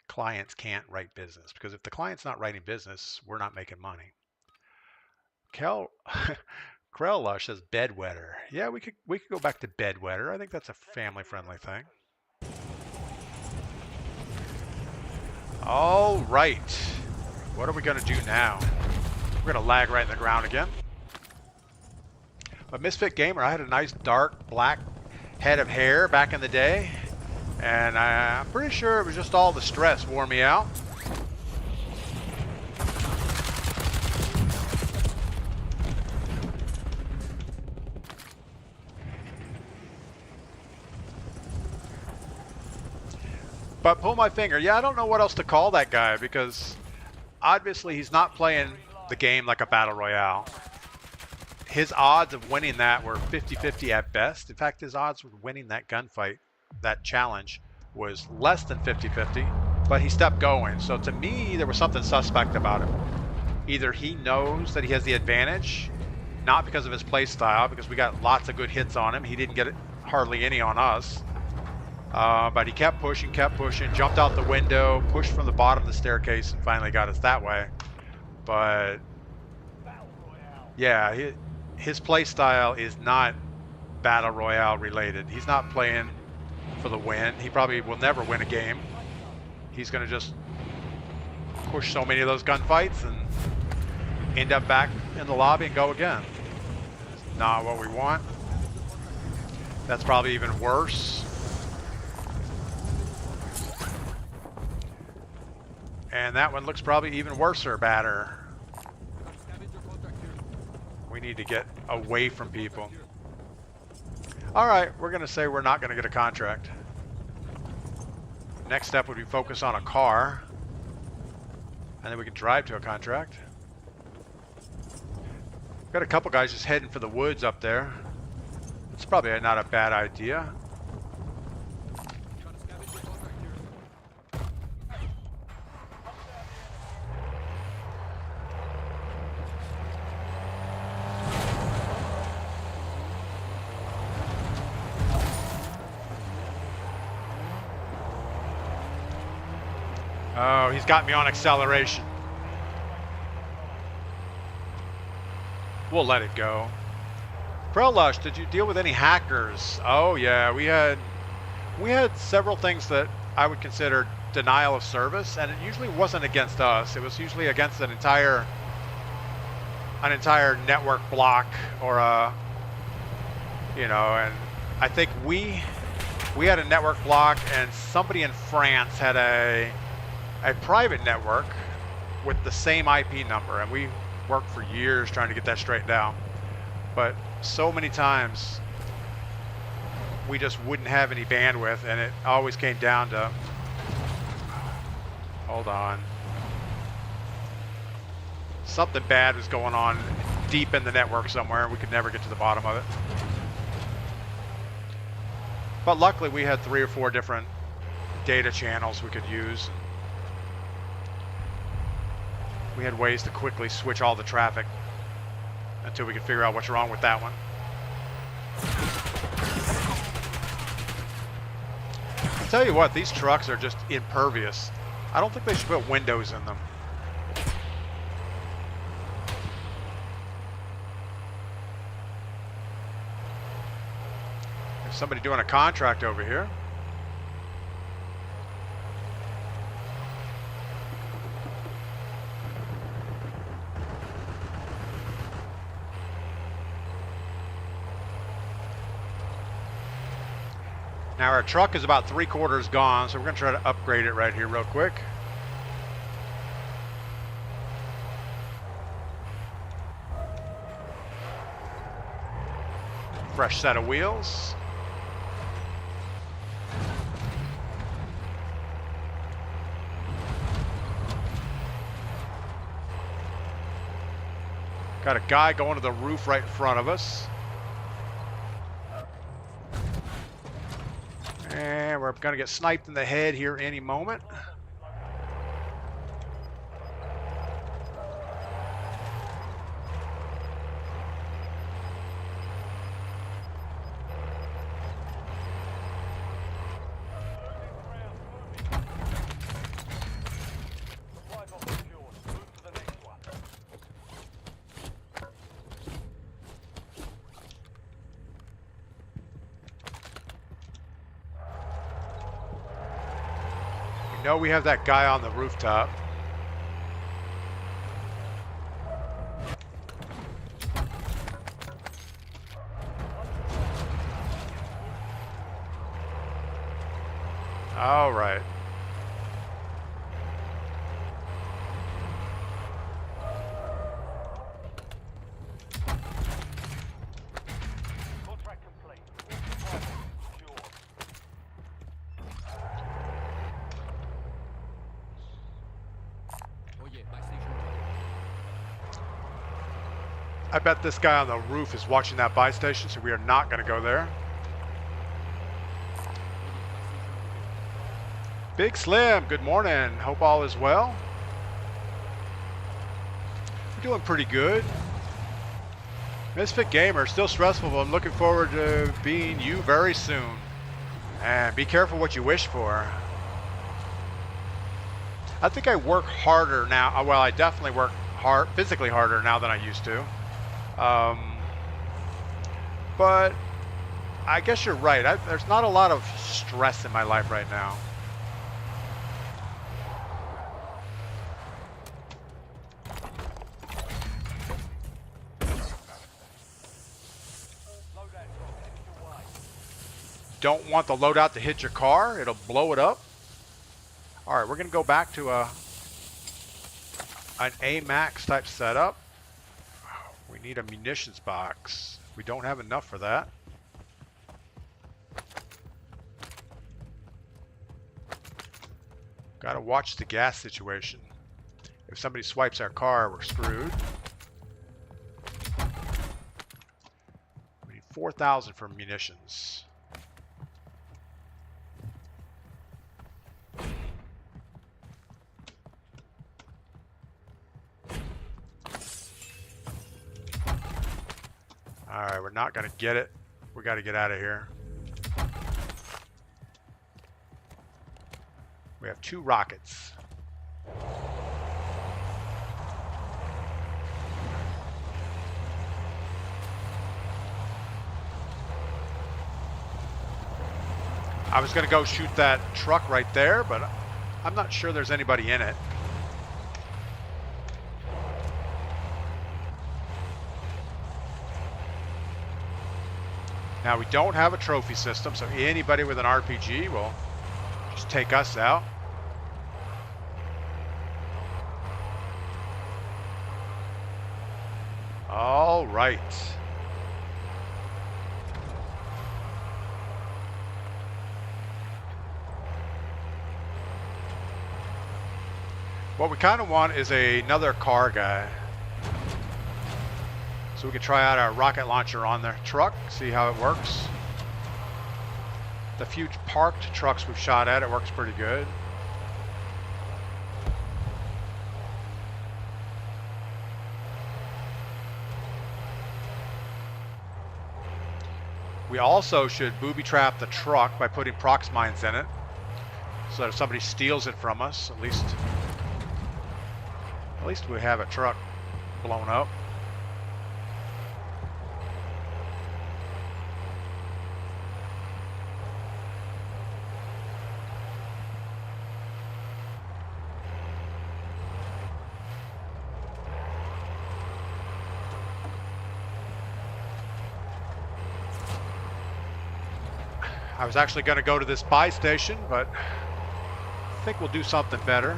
clients can't write business. Because if the client's not writing business, we're not making money. Krell says bedwetter. Yeah, we could go back to bedwetter. I think that's a family-friendly thing. All right. What are we going to do now? We're going to lag right in the ground again. But Misfit Gamer, I had a nice dark black head of hair back in the day. And I'm pretty sure it was just all the stress wore me out. But pull my finger. Yeah, I don't know what else to call that guy because obviously he's not playing the game like a battle royale. His odds of winning that were 50-50 at best. In fact, his odds of winning that gunfight, that challenge, was less than 50-50, but he stepped going. So to me, there was something suspect about it. Either he knows that he has the advantage, not because of his play style, because we got lots of good hits on him. He didn't get hardly any on us. But he kept pushing, jumped out the window, pushed from the bottom of the staircase, and finally got us that way. But yeah, his play style is not battle royale related. He's not playing for the win. He probably will never win a game. He's going to just push so many of those gunfights and end up back in the lobby and go again. It's not what we want. That's probably even worse. And that one looks probably even worse or badder. We need to get away from people. All right, we're going to say we're not going to get a contract. Next step would be focus on a car. And then we can drive to a contract. Got a couple guys just heading for the woods up there. It's probably not a bad idea. Oh, he's got me on acceleration. We'll let it go. Prelush, did you deal with any hackers? Oh yeah, we had several things that I would consider denial of service, and it usually wasn't against us. It was usually against an entire network block or and I think we had a network block, and somebody in France had a private network with the same IP number, and we worked for years trying to get that straightened out. But so many times we just wouldn't have any bandwidth, and it always came down to, hold on, something bad was going on deep in the network somewhere, and we could never get to the bottom of it. But luckily we had 3 or 4 different data channels we could use. We had ways to quickly switch all the traffic until we could figure out what's wrong with that one. I'll tell you what, these trucks are just impervious. I don't think they should put windows in them. There's somebody doing a contract over here. Now our truck is about 3/4 gone, so we're going to try to upgrade it right here real quick. Fresh set of wheels. Got a guy going to the roof right in front of us. And we're going to get sniped in the head here any moment. We know we have that guy on the rooftop. All right. Contract complete. Secure. I bet this guy on the roof is watching that buy station, so we are not going to go there. Big Slim, good morning. Hope all is well. We're doing pretty good. Misfit Gamer, still stressful, but I'm looking forward to being you very soon. And be careful what you wish for. I think I work harder now. Well, I definitely work physically harder now than I used to. But I guess you're right. There's not a lot of stress in my life right now. Don't want the loadout to hit your car. It'll blow it up. All right, we're going to go back to an AMAX type setup. We need a munitions box. We don't have enough for that. Got to watch the gas situation. If somebody swipes our car, we're screwed. We need 4,000 for munitions. All right, we're not going to get it. We got to get out of here. We have 2 rockets. I was going to go shoot that truck right there, but I'm not sure there's anybody in it. Now, we don't have a trophy system, so anybody with an RPG will just take us out. All right. What we kind of want is another car guy. So we can try out our rocket launcher on the truck, see how it works. The few parked trucks we've shot at, it works pretty good. We also should booby trap the truck by putting prox mines in it, so that if somebody steals it from us, at least we have a truck blown up. I was actually going to go to this buy station, but I think we'll do something better.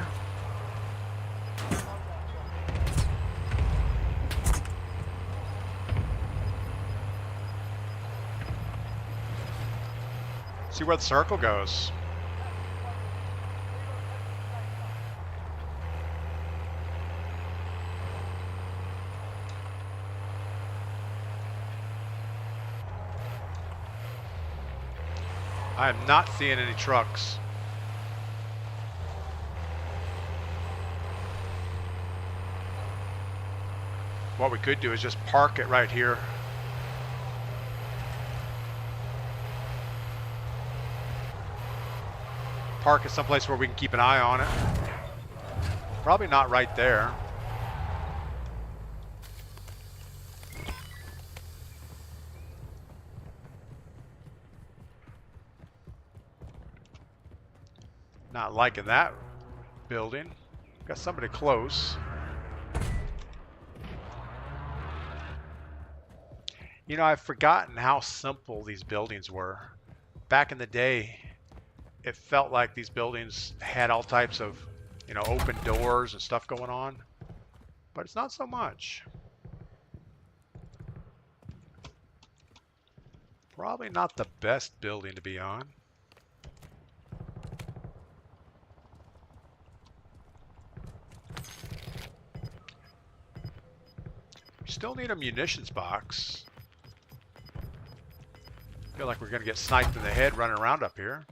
See where the circle goes. I am not seeing any trucks. What we could do is just park it right here. Park it someplace where we can keep an eye on it. Probably not right there. Not liking that building. Got somebody close. You know, I've forgotten how simple these buildings were. Back in the day, it felt like these buildings had all types of, you know, open doors and stuff going on. But it's not so much. Probably not the best building to be on. Still need a munitions box. Feel like we're gonna get sniped in the head running around up here.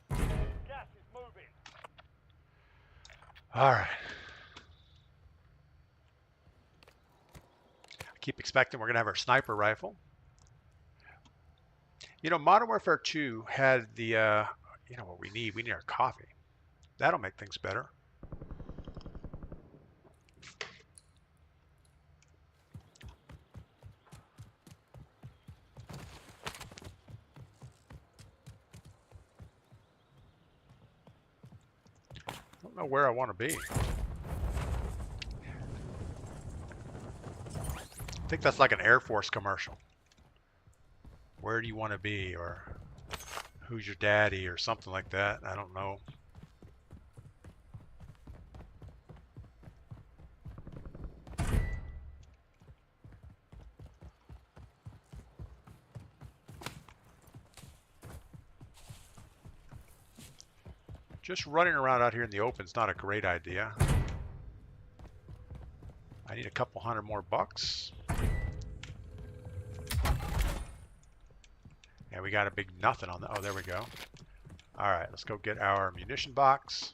Gas is moving. All right. I keep expecting we're gonna have our sniper rifle. You know, Modern Warfare 2 had the, you know what we need? We need our coffee. That'll make things better. Don't know where I want to be. I think that's like an Air Force commercial. Where do you want to be? Or who's your daddy? Or something like that. I don't know. Just running around out here in the open is not a great idea. I need a couple $100 more bucks. And we got a big nothing on the, oh, there we go. All right, let's go get our munition box.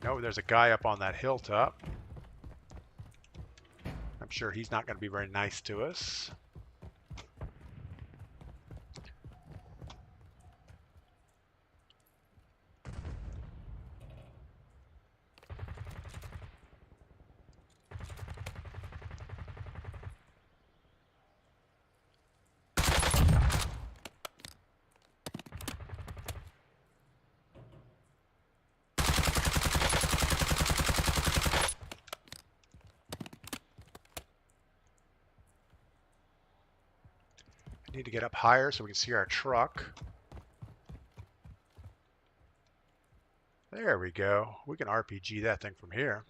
We know there's a guy up on that hilltop. I'm sure he's not going to be very nice to us. Need to get up higher so we can see our truck. There we go. We can RPG that thing from here.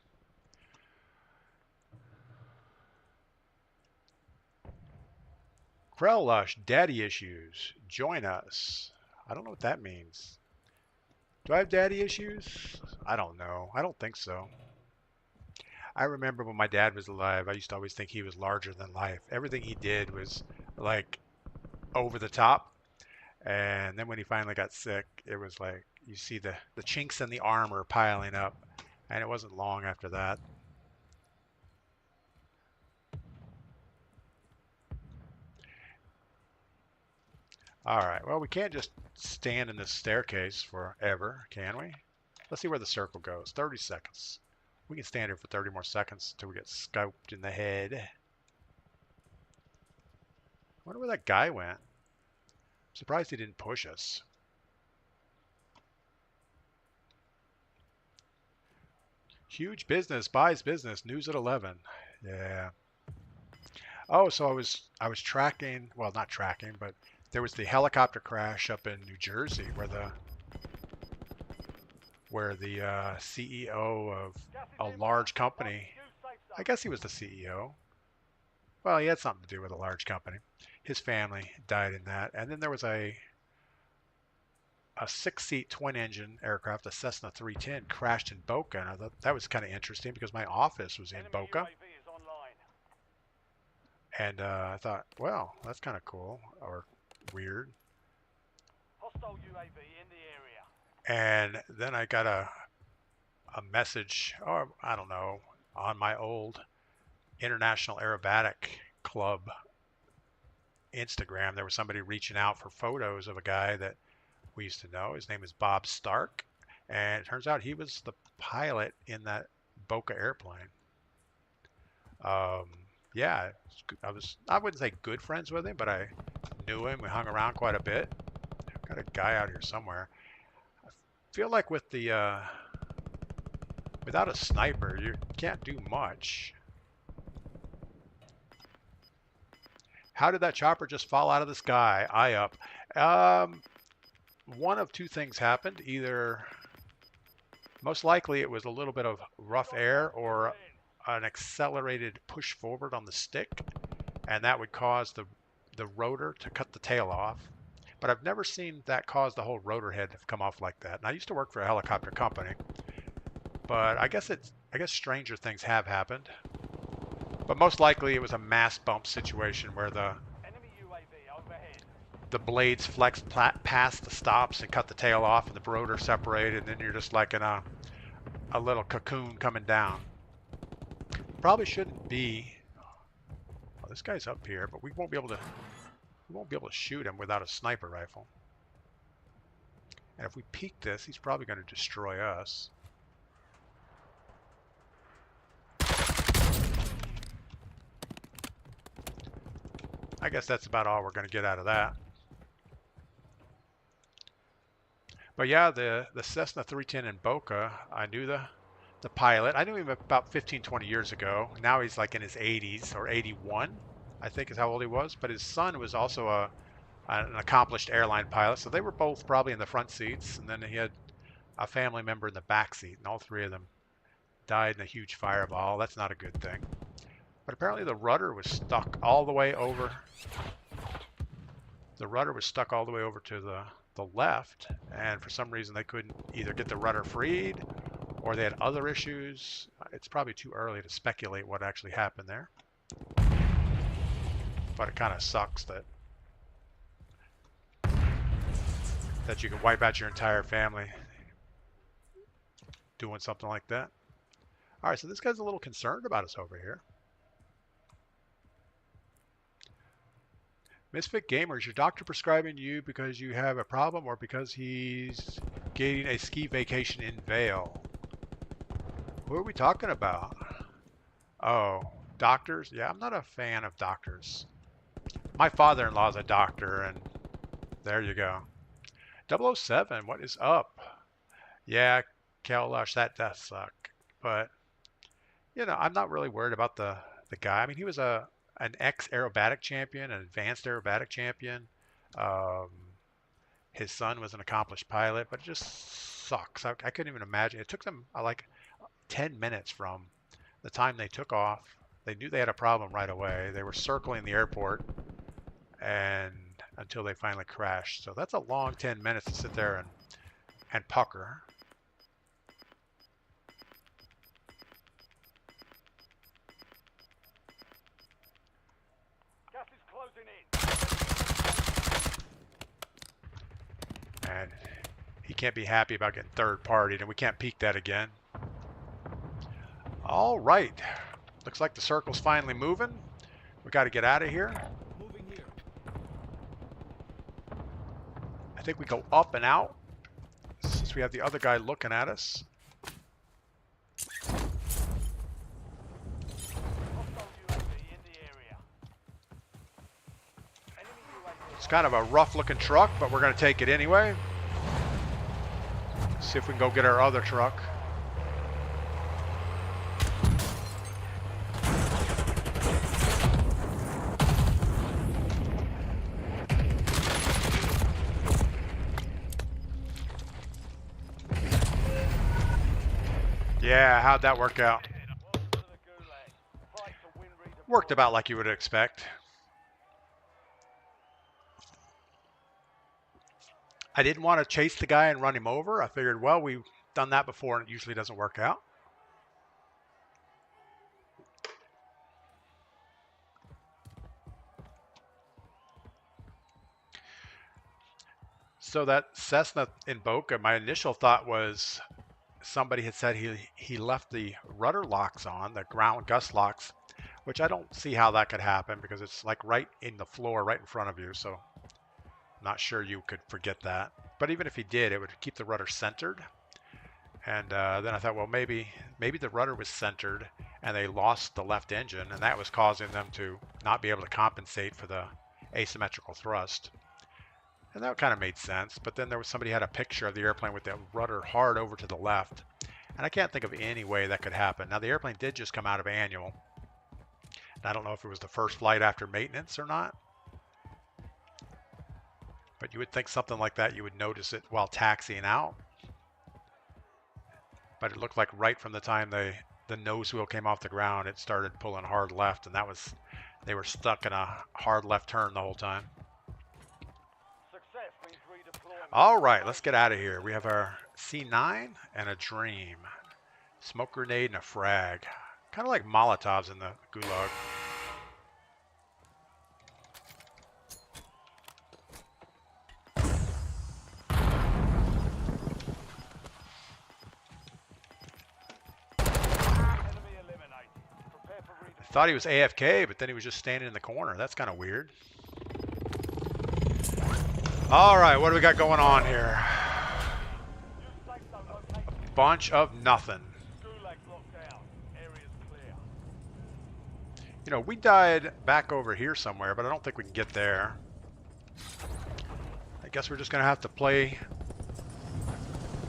Krell daddy issues. Join us. I don't know what that means. Do I have daddy issues? I don't know. I don't think so. I remember when my dad was alive, I used to always think he was larger than life. Everything he did was like over the top. And then when he finally got sick, it was like you see the chinks in the armor piling up. And it wasn't long after that. All right, well, we can't just stand in this staircase forever, can we? Let's see where the circle goes. 30 seconds. We can stand here for 30 more seconds until we get scoped in the head. I wonder where that guy went. I'm surprised he didn't push us. Huge business buys business. News at 11. Yeah. Oh, so I was tracking, well, not tracking, but there was the helicopter crash up in New Jersey where the CEO of a large company, I guess he was the CEO. Well, he had something to do with a large company. His family died in that. And then there was a a 6-seat twin-engine aircraft, a Cessna 310, crashed in Boca. And I thought that was kind of interesting because my office was in Enemy Boca. UAV is online. And I thought, well, that's kind of cool or weird. Hostile UAV in the area. And then I got a message, or I don't know, on my old International Aerobatic Club Instagram. There was somebody reaching out for photos of a guy that we used to know. His name is Bob Stark. And it turns out he was the pilot in that Boca airplane. Yeah, I wouldn't say good friends with him, but I knew him. We hung around quite a bit. I've got a guy out here somewhere. I feel like with the without a sniper, you can't do much. How did that chopper just fall out of the sky? Eye up. One of two things happened. Either, most likely, it was a little bit of rough air or an accelerated push forward on the stick, and that would cause the rotor to cut the tail off. But I've never seen that cause the whole rotor head to come off like that. And I used to work for a helicopter company, but I guess stranger things have happened. But most likely it was a mass bump situation where the Enemy UAV overhead. the blades flexed past the stops and cut the tail off, and the rotor separated, and then you're just like in a little cocoon coming down. Probably shouldn't be. Oh, this guy's up here, but we won't be able to shoot him without a sniper rifle. And if we peek this, he's probably going to destroy us. I guess that's about all we're going to get out of that. But yeah, the Cessna 310 in Boca, I knew the pilot. I knew him about 15, 20 years ago. Now he's like in his 80s or 81, I think is how old he was. But his son was also an accomplished airline pilot. So they were both probably in the front seats. And then he had a family member in the back seat. And all three of them died in a huge fireball. That's not a good thing. But apparently the rudder was stuck all the way over. The rudder was stuck all the way over to the left. And for some reason they couldn't either get the rudder freed or they had other issues. It's probably too early to speculate what actually happened there. But it kind of sucks that you can wipe out your entire family doing something like that. All right, so this guy's a little concerned about us over here. Misfit Gamer, is your doctor prescribing you because you have a problem or because he's getting a ski vacation in Vail? Who are we talking about? Oh, doctors? Yeah, I'm not a fan of doctors. My father-in-law is a doctor, and there you go. 007, what is up? Yeah, Kailash, that does suck. But, you know, I'm not really worried about the guy. I mean, he was an ex-aerobatic champion, an advanced aerobatic champion. His son was an accomplished pilot, but it just sucks. I couldn't even imagine. It took them like 10 minutes from the time they took off. They knew they had a problem right away. They were circling the airport and until they finally crashed. So that's a long 10 minutes to sit there and pucker. Gas is closing in. And he can't be happy about getting third-partied, and we can't peek that again. All right. Looks like the circle's finally moving. We got to get out of here. Moving here. I think we go up and out since we have the other guy looking at us. Hostile UAV in the area. Enemy UAV. It's kind of a rough-looking truck, but we're going to take it anyway. See if we can go get our other truck. Yeah, how'd that work out? Welcome to the Gulag. Fight to win, redeploy. Worked about like you would expect. I didn't want to chase the guy and run him over. I figured, well, we've done that before and it usually doesn't work out. So that Cessna in Boca, my initial thought was somebody had said he left the rudder locks on, the ground gust locks, which I don't see how that could happen because it's like right in the floor, right in front of you. So I'm not sure you could forget that. But even if he did, it would keep the rudder centered. And then I thought, well, maybe the rudder was centered and they lost the left engine, and that was causing them to not be able to compensate for the asymmetrical thrust. And that kind of made sense. But then there was somebody had a picture of the airplane with the rudder hard over to the left. And I can't think of any way that could happen. Now, the airplane did just come out of annual. And I don't know if it was the first flight after maintenance or not. But you would think something like that, you would notice it while taxiing out. But it looked like right from the time the nose wheel came off the ground, it started pulling hard left. And they were stuck in a hard left turn the whole time. All right, let's get out of here. We have our C9 and a Dream. Smoke grenade and a frag. Kind of like Molotovs in the Gulag. I thought he was AFK, but then he was just standing in the corner. That's kind of weird. All right, what do we got going on here? Bunch of nothing. You know, we died back over here somewhere, but I don't think we can get there. I guess we're just going to have to play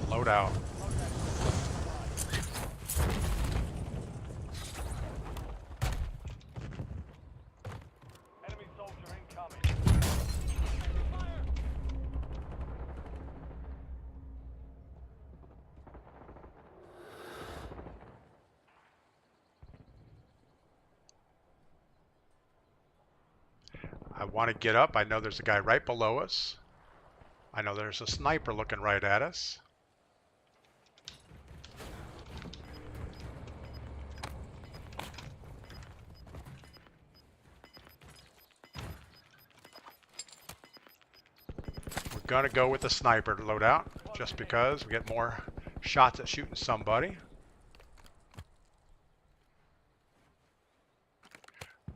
loadout. I want to get up. I know there's a guy right below us. I know there's a sniper looking right at us. We're going to go with the sniper loadout just because we get more shots at shooting somebody.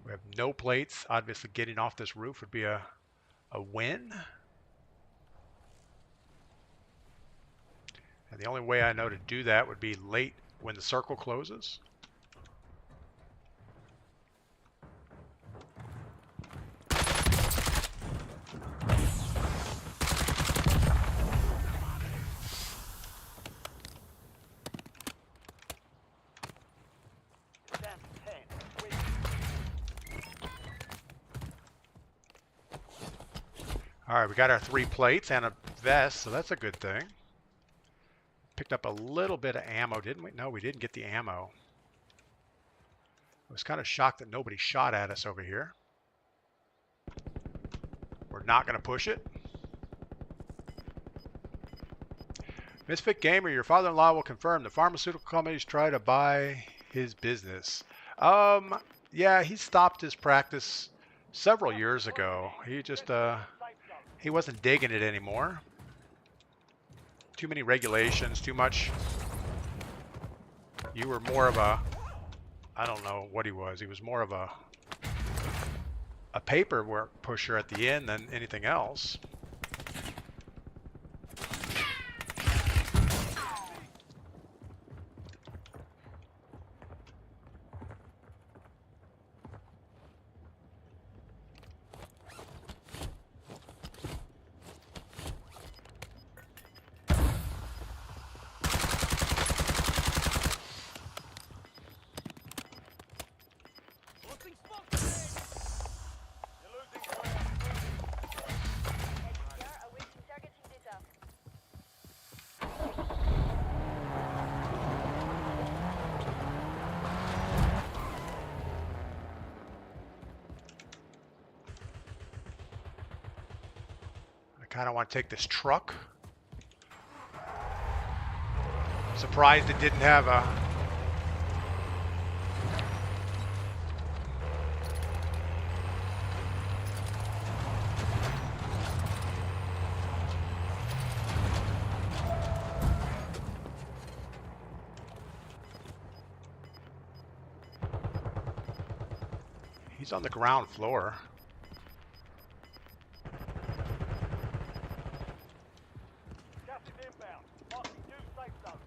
We have no plates. Obviously, getting off this roof would be a win. And the only way I know to do that would be late when the circle closes. All right, we got our 3 plates and a vest, so that's a good thing. Picked up a little bit of ammo, didn't we? No, we didn't get the ammo. I was kind of shocked that nobody shot at us over here. We're not going to push it. Misfit Gamer, your father-in-law will confirm the pharmaceutical companies try to buy his business. Yeah, he stopped his practice several years ago. He just, he wasn't digging it anymore. Too many regulations, too much. You were more of a, I don't know what he was. He was more of a paperwork pusher at the end than anything else. kind of want to take this truck. Surprised it didn't have a... He's on the ground floor. Gas is inbound. Marking new safe zone.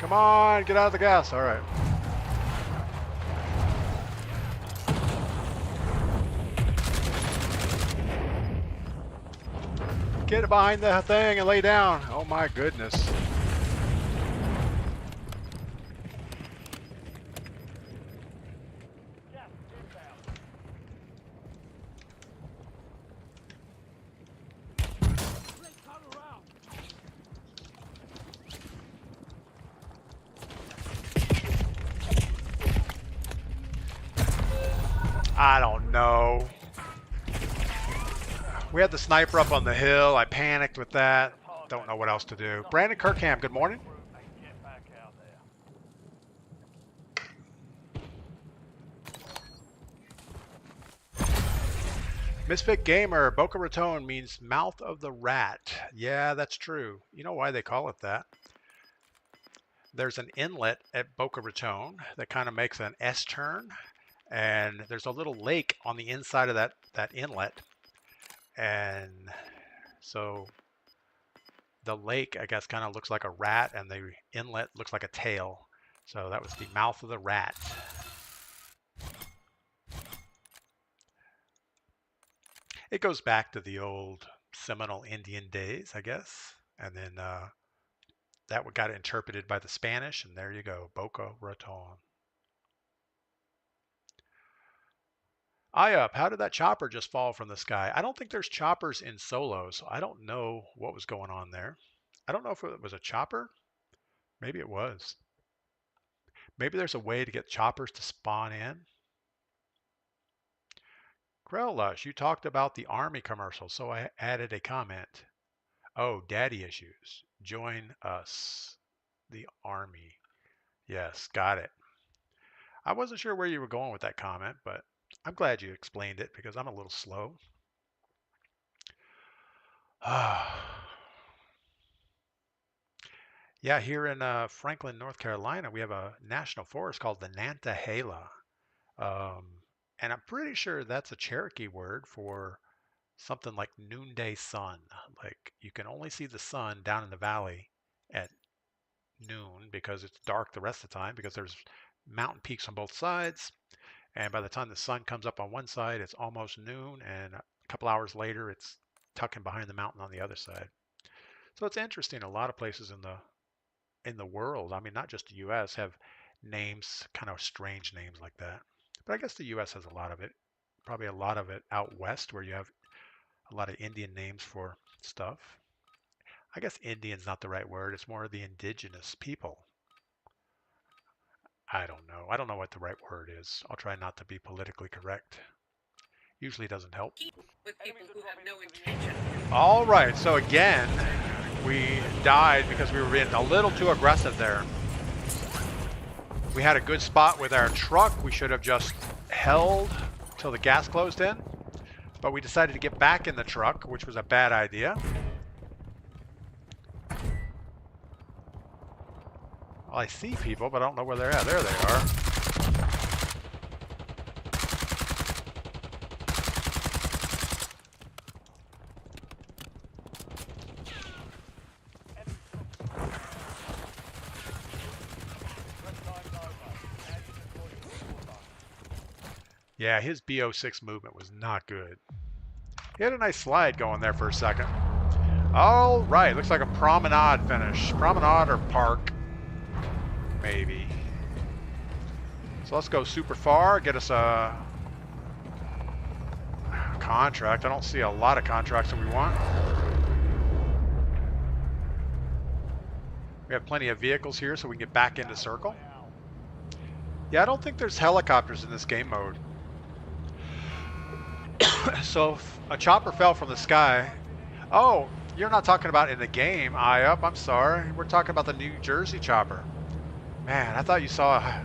Come on, get out of the gas. All right. Get behind the thing and lay down. Oh my goodness. Gas is inbound. Let's turn around. I don't know. We had the sniper up on the hill. I panicked with that. Don't know what else to do. Brandon Kirkham, good morning. And get back out there. Misfit Gamer, Boca Raton means mouth of the rat. Yeah, that's true. You know why they call it that? There's an inlet at Boca Raton that kind of makes an S-turn, and there's a little lake on the inside of that inlet. And so the lake, I guess, kind of looks like a rat, and the inlet looks like a tail. So that was the mouth of the rat. It goes back to the old Seminole Indian days, I guess. And then that got interpreted by the Spanish, and there you go, Boca Raton. Up, how did that chopper just fall from the sky? I don't think there's choppers in solo, so I don't know what was going on there. I don't know if it was a chopper. Maybe it was. Maybe there's a way to get choppers to spawn in. Grellush, you talked about the Army commercial, so I added a comment. Oh, daddy issues. Join us, the Army. Yes, got it. I wasn't sure where you were going with that comment, but I'm glad you explained it because I'm a little slow. Yeah, here in Franklin, North Carolina, we have a national forest called the Nantahala. And I'm pretty sure that's a Cherokee word for something like noonday sun. Like you can only see the sun down in the valley at noon because it's dark the rest of the time because there's mountain peaks on both sides. And by the time the sun comes up on one side, it's almost noon, and a couple hours later, it's tucking behind the mountain on the other side. So it's interesting. A lot of places in the world, I mean, not just the U.S., have names, kind of strange names like that. But I guess the U.S. has a lot of it. Probably a lot of it out west, where you have a lot of Indian names for stuff. I guess Indian's not the right word. It's more the indigenous people. I don't know. I don't know what the right word is. I'll try not to be politically correct. Usually doesn't help. With people who have no intention. All right, so again, we died because we were being a little too aggressive there. We had a good spot with our truck. We should have just held till the gas closed in, but we decided to get back in the truck, which was a bad idea. Well, I see people, but I don't know where they're at. There they are. Yeah, his BO6 movement was not good. He had a nice slide going there for a second. All right, looks like a promenade finish. Promenade or park. Maybe. So let's go super far, get us a contract. I don't see a lot of contracts that we want. We have plenty of vehicles here so we can get back into circle. Yeah, I don't think there's helicopters in this game mode. So if a chopper fell from the sky. Oh, you're not talking about in the game, I'm sorry. We're talking about the New Jersey chopper. Man, I thought you saw.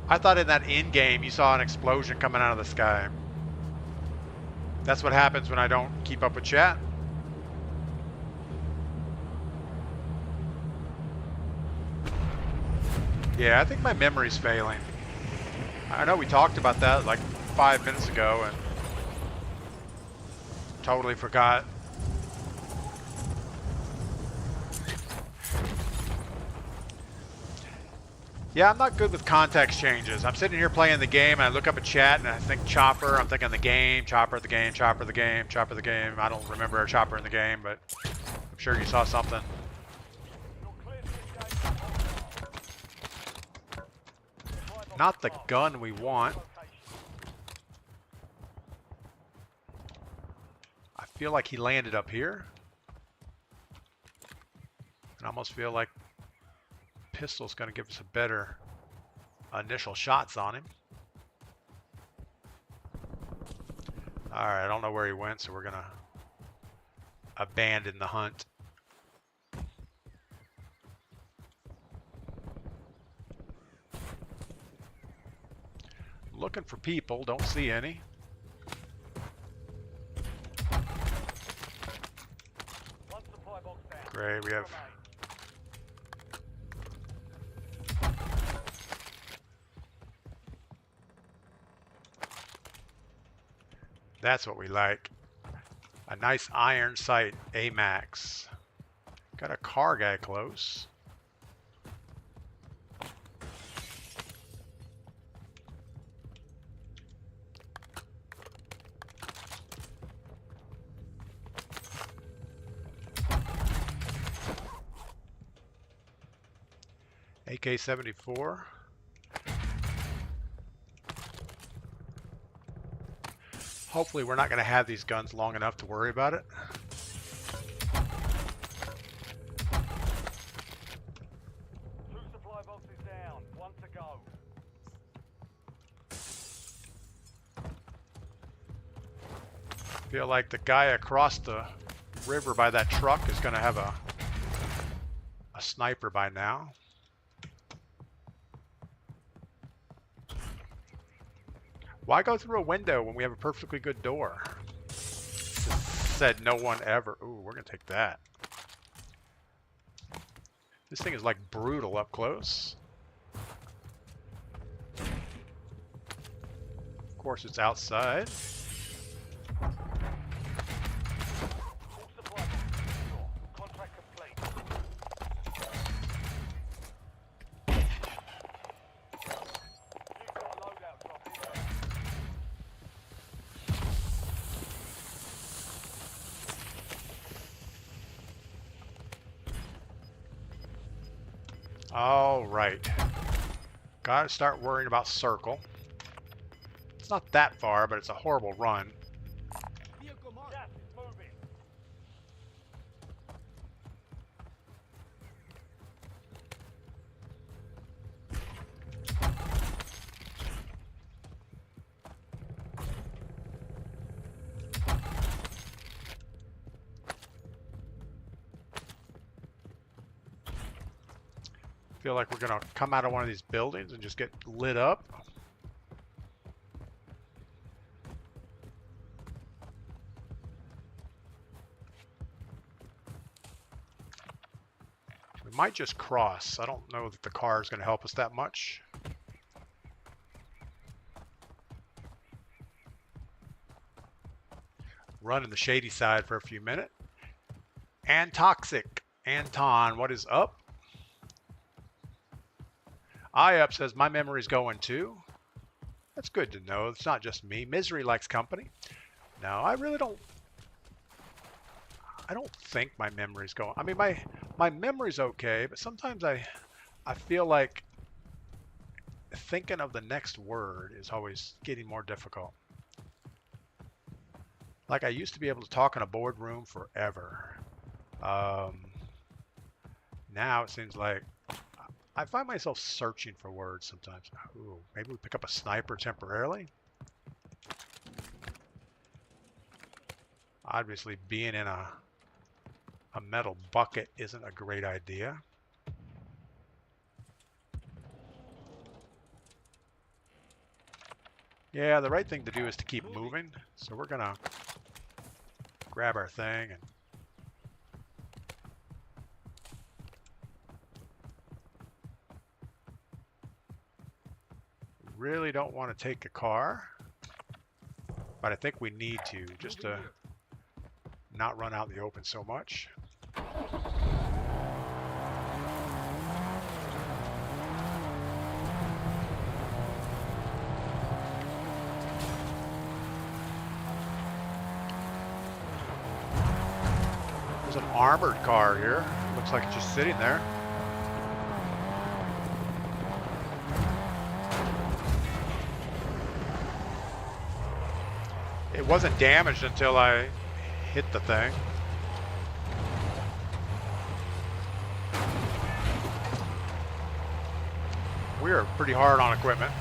I thought in that in-game you saw an explosion coming out of the sky. That's what happens when I don't keep up with chat. Yeah, I think my memory's failing. I know we talked about that like 5 minutes ago and totally forgot. Yeah, I'm not good with context changes. I'm sitting here playing the game and I look up a chat and I think chopper. I'm thinking the game, chopper the game, chopper the game, chopper the game. I don't remember a chopper in the game, but I'm sure you saw something. Not the gun we want. I feel like he landed up here. I almost feel like pistol's going to give us a better initial shots on him. All right, I don't know where he went, so we're going to abandon the hunt. Looking for people, don't see any. Great, we have... That's what we like. A nice iron sight, AMAX. Got a car guy close. AK-74. Hopefully we're not going to have these guns long enough to worry about it. Two supply boxes down, one to go. Feel like the guy across the river by that truck is going to have a sniper by now. Why go through a window when we have a perfectly good door? Said no one ever. Ooh, we're going to take that. This thing is like brutal up close. Of course, it's outside. Contract complete. You've got a loadout drop here. All right. Gotta start worrying about circle. It's not that far, but it's a horrible run. Gas is moving. Feel like we're gonna come out of one of these buildings and just get lit up. We might just cross. I don't know that the car is gonna help us that much. Run in the shady side for a few minutes. And toxic. Anton, what is up? Up says my memory's going too. That's good to know. It's not just me. Misery likes company. No, I really don't. I don't think my memory's going. I mean, my memory's okay, but sometimes I feel like thinking of the next word is always getting more difficult. Like I used to be able to talk in a boardroom forever. Now it seems like I find myself searching for words sometimes. Ooh, maybe we pick up a sniper temporarily. Obviously, being in a metal bucket isn't a great idea. Yeah, the right thing to do is to keep moving. So we're gonna grab our thing and really don't want to take a car, but I think we need to just to not run out in the open so much. There's an armored car here. Looks like it's just sitting there. It wasn't damaged until I hit the thing. We are pretty hard on equipment.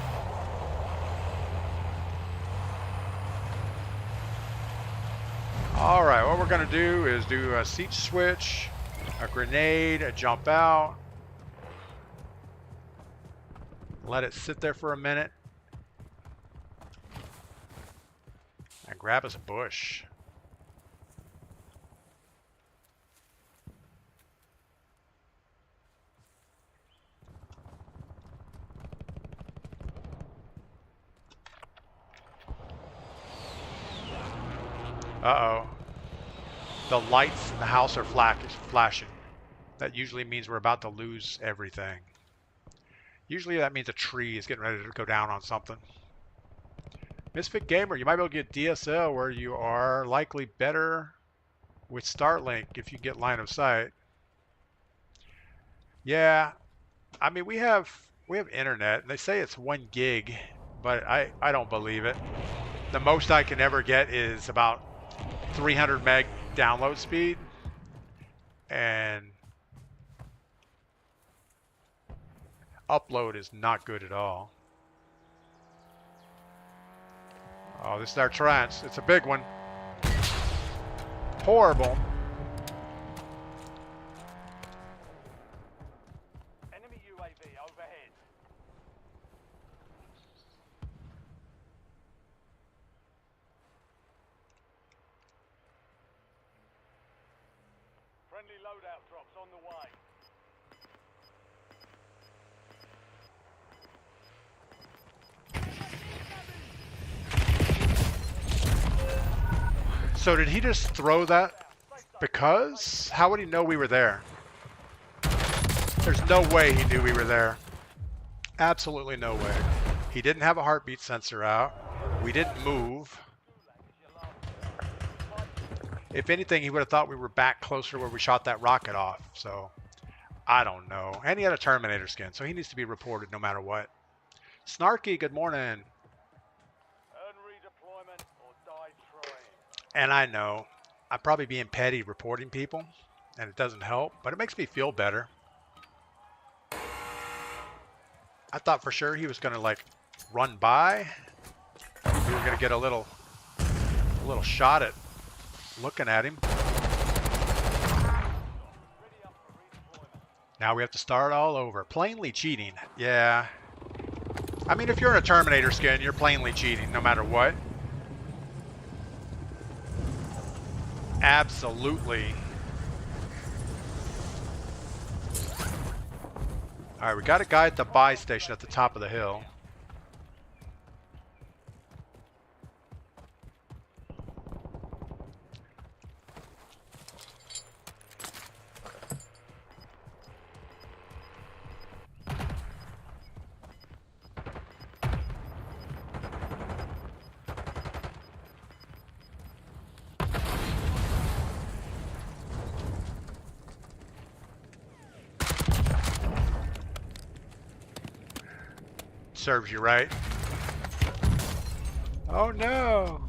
All right, what we're gonna do is do a seat switch, a grenade, a jump out. Let it sit there for a minute. And grab us a bush. Uh-oh. The lights in the house are flashing. That usually means we're about to lose everything. Usually that means a tree is getting ready to go down on something. Misfit Gamer, you might be able to get DSL where you are likely better with Starlink if you get line of sight. Yeah, I mean we have internet and they say it's 1 gig, but I don't believe it. The most I can ever get is about 300 meg download speed, and upload is not good at all. Oh, this is our trench. It's a big one. Horrible. Enemy UAV overhead. Friendly loadout drops on the way. So did he just throw that because? How would he know we were there? There's no way he knew we were there. Absolutely no way. He didn't have a heartbeat sensor out. We didn't move. If anything, he would have thought we were back closer where we shot that rocket off. So, I don't know. And he had a Terminator skin, so he needs to be reported no matter what. Snarky, good morning. Earn redeployment or die trying. And I know I'm probably being petty reporting people, and it doesn't help, but it makes me feel better. I thought for sure he was going to like run by. We were going to get a little shot at looking at him. Now we have to start all over. Plainly cheating. Yeah. I mean, if you're in a Terminator skin, you're plainly cheating no matter what. Absolutely. All right, we got a guy at the buy station at the top of the hill. Serves you right. Oh no.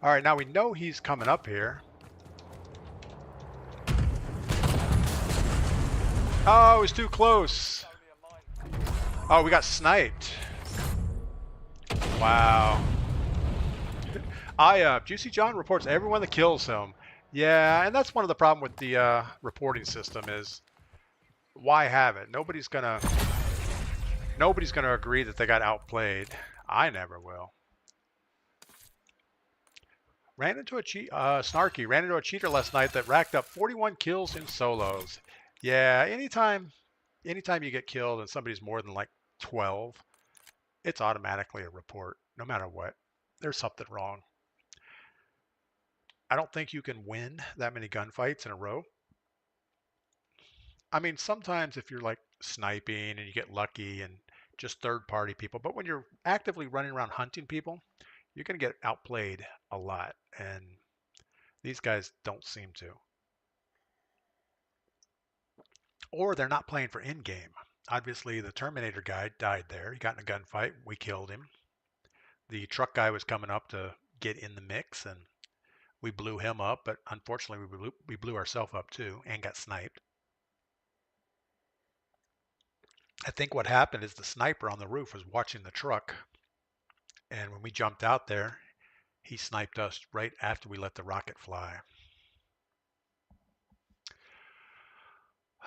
All right, now we know he's coming up here. Oh, it's too close. Oh, we got sniped. Wow. Juicy John reports everyone that kills him. Yeah, and that's one of the problem with the reporting system is why have it? Nobody's gonna agree that they got outplayed. I never will. Ran into a Snarky ran into a cheater last night that racked up 41 kills in solos. Yeah, anytime you get killed and somebody's more than like 12, it's automatically a report, no matter what. There's something wrong. I don't think you can win that many gunfights in a row. I mean, sometimes if you're like sniping and you get lucky and just third-party people, but when you're actively running around hunting people, you're going to get outplayed a lot, and these guys don't seem to. Or they're not playing for in-game. Obviously, the Terminator guy died there. He got in a gunfight. We killed him. The truck guy was coming up to get in the mix, and we blew him up, but unfortunately we blew ourselves up too and got sniped. I think what happened is the sniper on the roof was watching the truck, and when we jumped out there, he sniped us right after we let the rocket fly.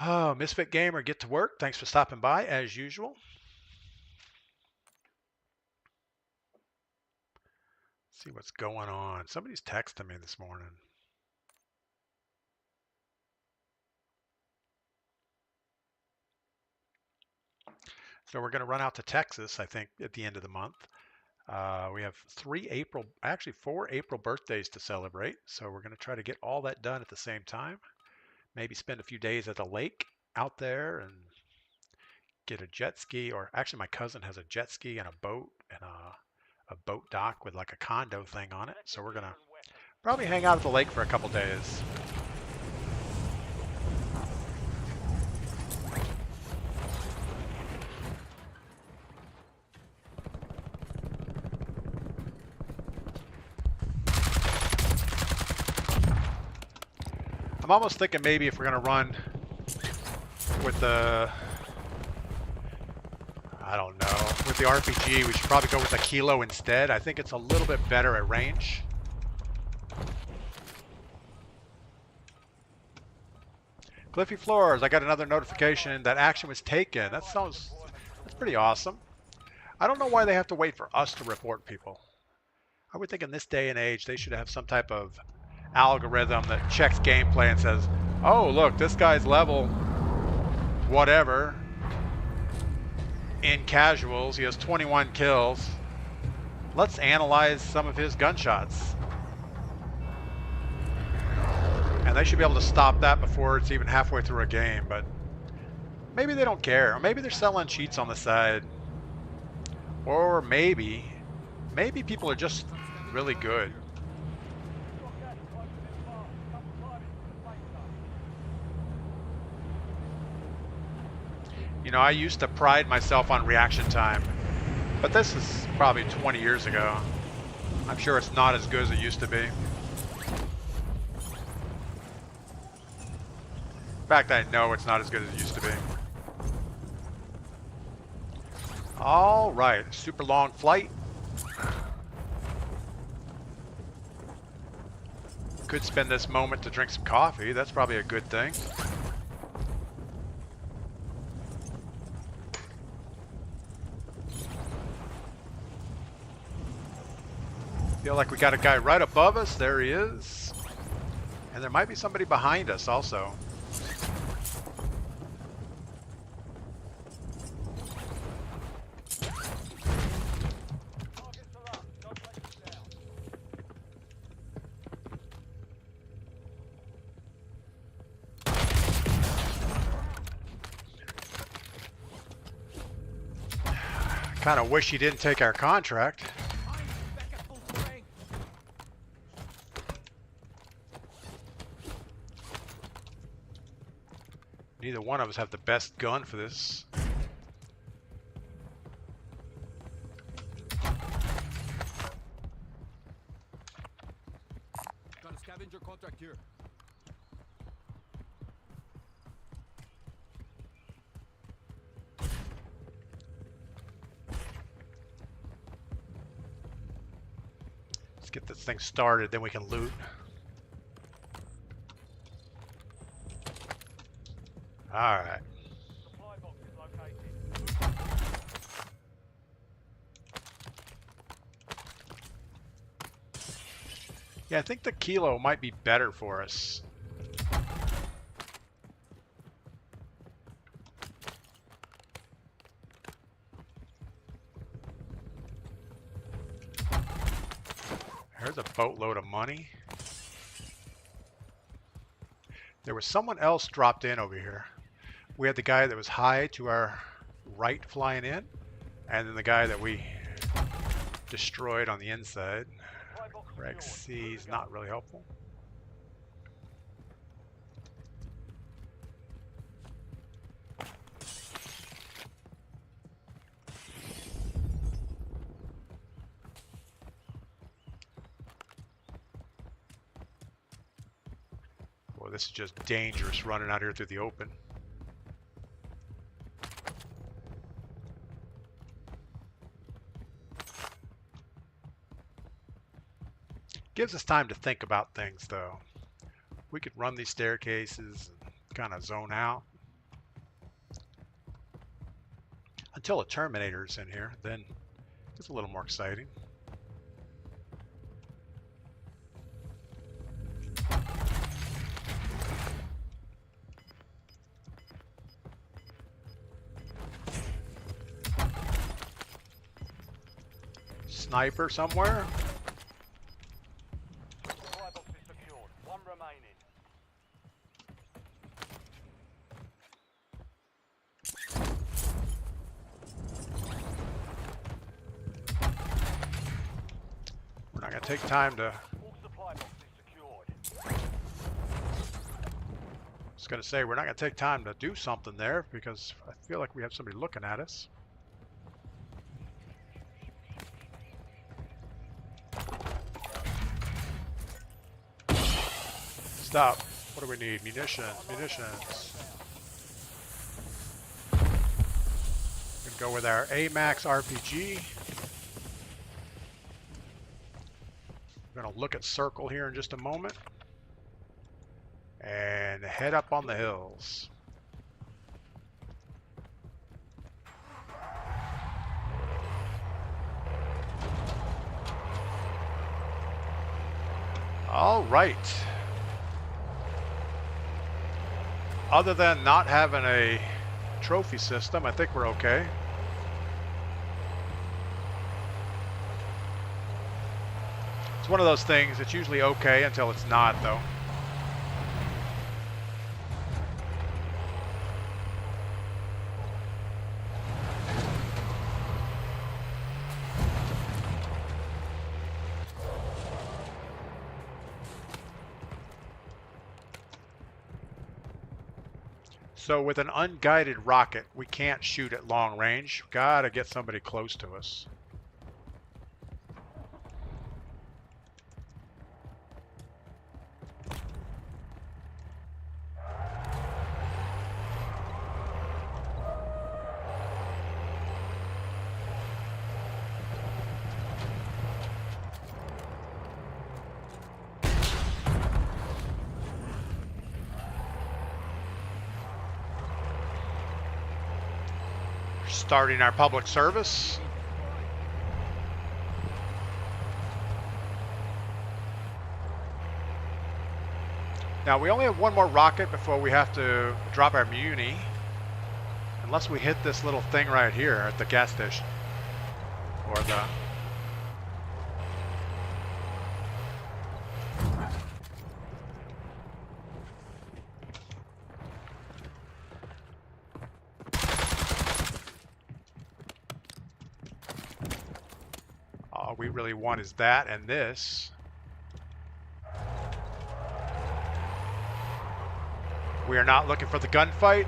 Oh, Misfit Gamer, get to work. Thanks for stopping by as usual. Let's see what's going on. Somebody's texting me this morning. So we're going to run out to Texas, I think, at the end of the month. We have 4 April birthdays to celebrate. So we're going to try to get all that done at the same time. Maybe spend a few days at the lake out there and get a jet ski. Or actually, my cousin has a jet ski and a boat and a boat dock with like a condo thing on it. So we're going to probably hang out at the lake for a couple days. I'm almost thinking maybe if we're going to run with the, I don't know, with the RPG, we should probably go with the Kilo instead. I think it's a little bit better at range. Cliffy Floors, I got another notification that action was taken. That's pretty awesome. I don't know why they have to wait for us to report people. I would think in this day and age, they should have some type of algorithm that checks gameplay and says, oh, look, this guy's level whatever in casuals. He has 21 kills. Let's analyze some of his gunshots. And they should be able to stop that before it's even halfway through a game, but maybe they don't care. Or maybe they're selling cheats on the side. Or maybe people are just really good. You know, I used to pride myself on reaction time, but this is probably 20 years ago. I'm sure it's not as good as it used to be. In fact, I know it's not as good as it used to be. All right, super long flight. Could spend this moment to drink some coffee. That's probably a good thing. Feel like we got a guy right above us. There he is. And there might be somebody behind us also. Kind of wish he didn't take our contract. Neither one of us have the best gun for this. scavenger contract here. Let's get this thing started, then we can loot. All right. Supply box is located. Yeah, I think the kilo might be better for us. There's a boatload of money. There was someone else dropped in over here. We had the guy that was high to our right flying in, and then the guy that we destroyed on the inside. Supply box Rex secured. C is not really helpful. Boy, this is just dangerous running out here through the open. Gives us time to think about things, though. We could run these staircases and kind of zone out until a Terminator's in here. Then it's a little more exciting. Sniper somewhere. Supply box is secured. One remaining. We're not going to take time to... All supply box is secured. I was going to say, we're not going to take time to do something there because I feel like we have somebody looking at us. Stop. What do we need? Munitions. Munitions. We're going to go with our AMAX RPG. We're going to look at circle here in just a moment. And head up on the hills. All right. Other than not having a trophy system, I think we're okay. It's one of those things, it's usually okay until it's not, though. So with an unguided rocket, we can't shoot at long range. Gotta get somebody close to us. Starting our public service. Now we only have one more rocket before we have to drop our muni. Unless we hit this little thing right here at the gas station. Or the... all we really want is that and this. We are not looking for the gunfight.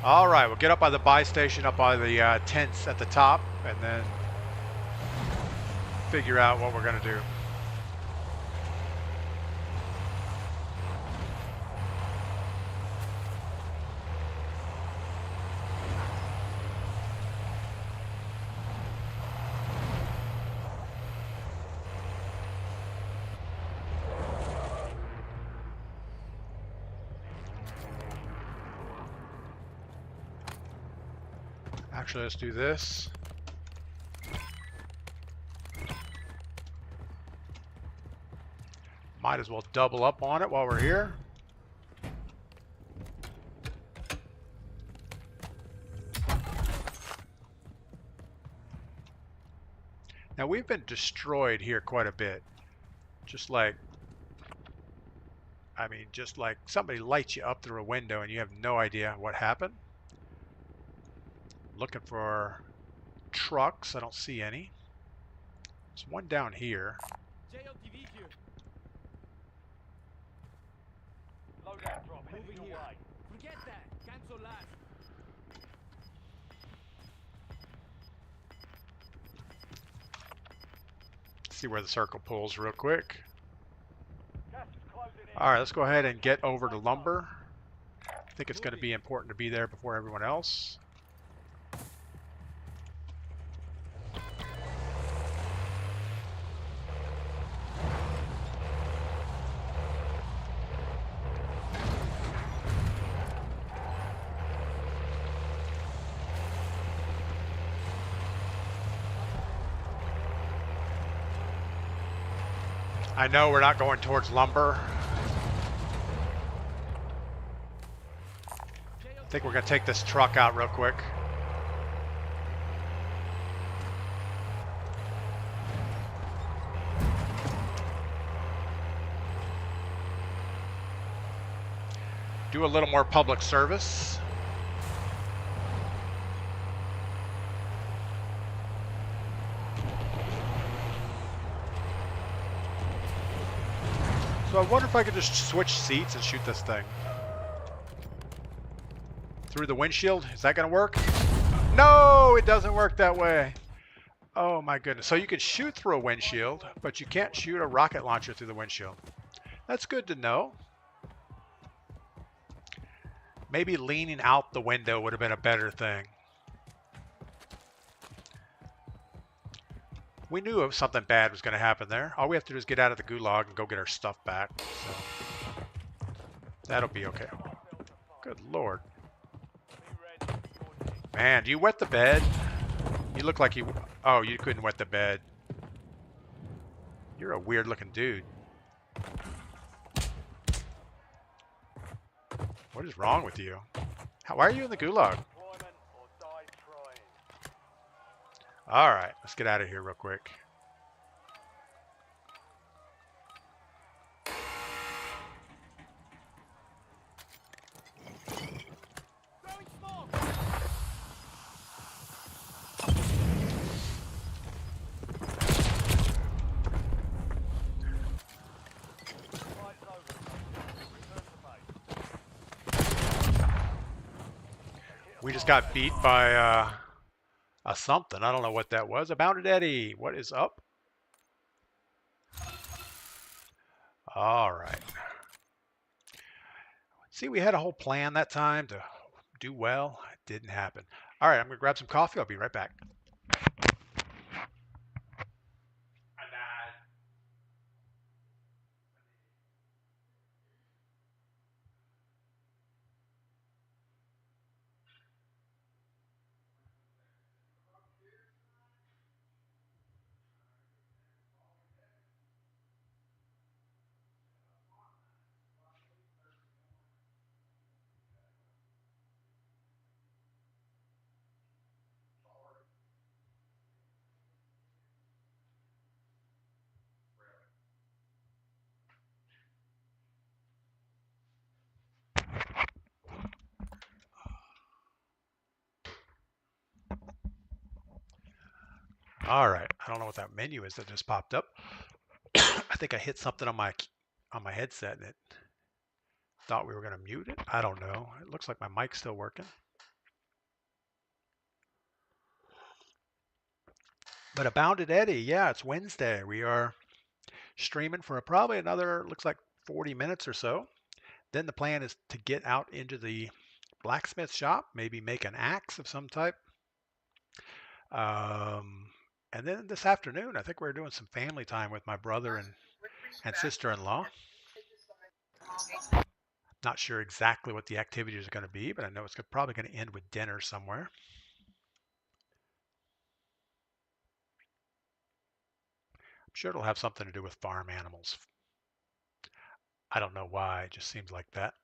All right, we'll get up by the buy station, up by the tents at the top, and then figure out what we're going to do. Actually, let's do this. Might as well double up on it while we're here. Now we've been destroyed here quite a bit. Just like, I mean, just like somebody lights you up through a window and you have no idea what happened. Looking for trucks. I don't see any. There's one down here. JLTV here. Loadout drop heading your way. Forget that. Cancel last. See where the circle pulls real quick. Gas is closing in. All right, let's go ahead and get over to lumber. I think it's going to be important to be there before everyone else. I know we're not going towards lumber. I think we're going to take this truck out real quick. Do a little more public service. So I wonder if I could just switch seats and shoot this thing. Through the windshield? Is that going to work? No, it doesn't work that way. Oh my goodness. So you can shoot through a windshield, but you can't shoot a rocket launcher through the windshield. That's good to know. Maybe leaning out the window would have been a better thing. We knew something bad was going to happen there. All we have to do is get out of the gulag and go get our stuff back. So that'll be okay. Good Lord. Man, do you wet the bed? You look like you... Oh, you couldn't wet the bed. You're a weird looking dude. What is wrong with you? Why are you in the gulag? All right, let's get out of here real quick. We just got beat by a something. I don't know what that was. A Bounded Eddie. What is up? All right. See, we had a whole plan that time to do well. It didn't happen. All right, I'm going to grab some coffee. I'll be right back. All right, I don't know what that menu is that just popped up. I think I hit something on my headset and it thought we were going to mute it. I don't know. It looks like my mic's still working. But Abounded Eddie, yeah, it's Wednesday. We are streaming for probably another, looks like 40 minutes or so. Then the plan is to get out into the blacksmith shop, maybe make an axe of some type. Um, and then this afternoon, I think we're doing some family time with my brother and sister-in-law. Not sure exactly what the activities are going to be, but I know it's probably going to end with dinner somewhere. I'm sure it'll have something to do with farm animals. I don't know why, it just seems like that.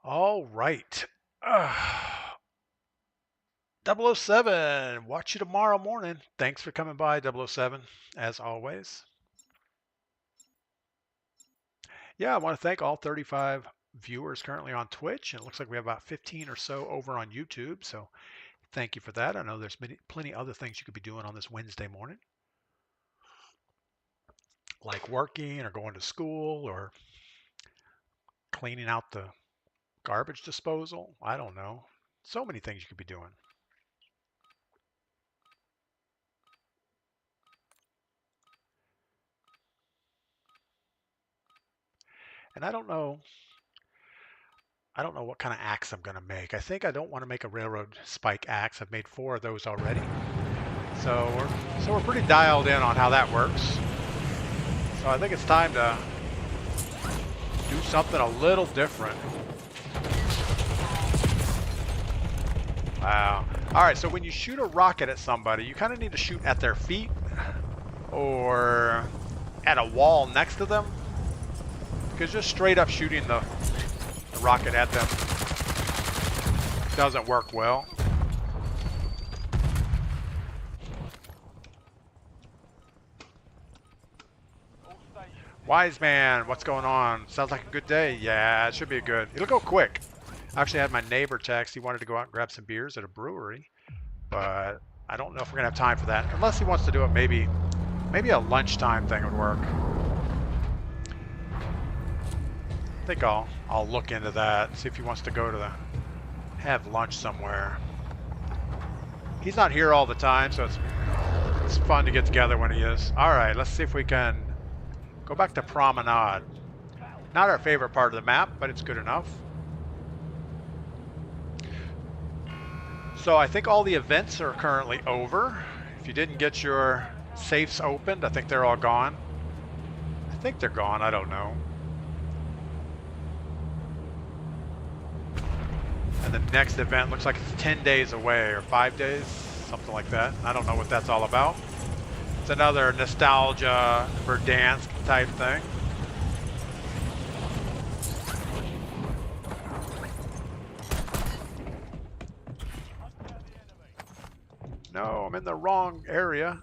All right. 007, watch you tomorrow morning. Thanks for coming by, 007, as always. Yeah, I want to thank all 35 viewers currently on Twitch. And it looks like we have about 15 or so over on YouTube. So thank you for that. I know there's plenty other things you could be doing on this Wednesday morning, like working or going to school or cleaning out the garbage disposal. I don't know. So many things you could be doing. And I don't know what kind of axe I'm going to make. I think I don't want to make a railroad spike axe. I've made 4 of those already. So we're pretty dialed in on how that works. So I think it's time to do something a little different. Wow. All right, so when you shoot a rocket at somebody, you kind of need to shoot at their feet or at a wall next to them, because just straight up shooting the rocket at them doesn't work well. Wise man, what's going on? Sounds like a good day. Yeah, it should be good. It'll go quick. I actually had my neighbor text. He wanted to go out and grab some beers at a brewery, but I don't know if we're gonna have time for that. Unless he wants to do it, maybe a lunchtime thing would work. I think I'll look into that, see if he wants to go to have lunch somewhere. He's not here all the time, so it's fun to get together when he is. All right, let's see if we can go back to Promenade. Not our favorite part of the map, but it's good enough. So I think all the events are currently over. If you didn't get your safes opened, I think they're all gone. I think they're gone, I don't know. And the next event looks like it's 10 days away or 5 days, something like that. I don't know what that's all about. It's another nostalgia Verdansk type thing. No, I'm in the wrong area.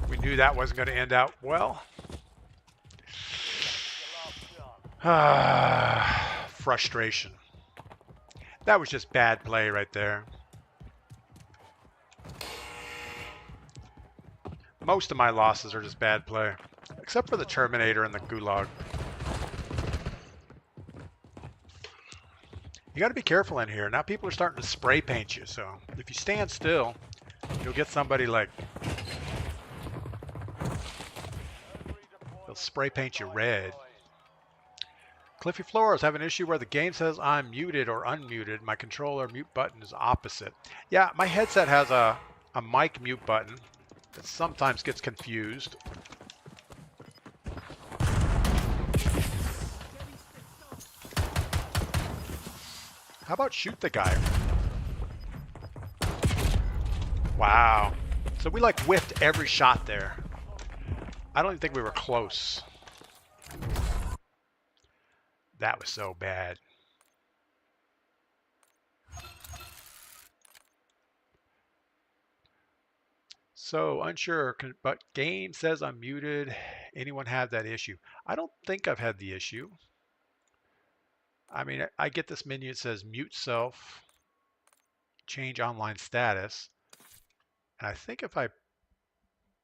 We knew that wasn't going to end out well. Frustration. That was just bad play right there. Most of my losses are just bad play, except for the Terminator and the Gulag. You got to be careful in here. Now people are starting to spray paint you, so if you stand still, you'll get somebody like... they'll spray paint you red. Cliffy Flores have an issue where the game says I'm muted or unmuted. My controller mute button is opposite. Yeah, my headset has a mic mute button that sometimes gets confused. How about shoot the guy? Wow. So we like whiffed every shot there. I don't even think we were close. That was so bad. So unsure, but game says I'm muted. Anyone have that issue? I don't think I've had the issue. I mean, I get this menu that says mute self, change online status. And I think if I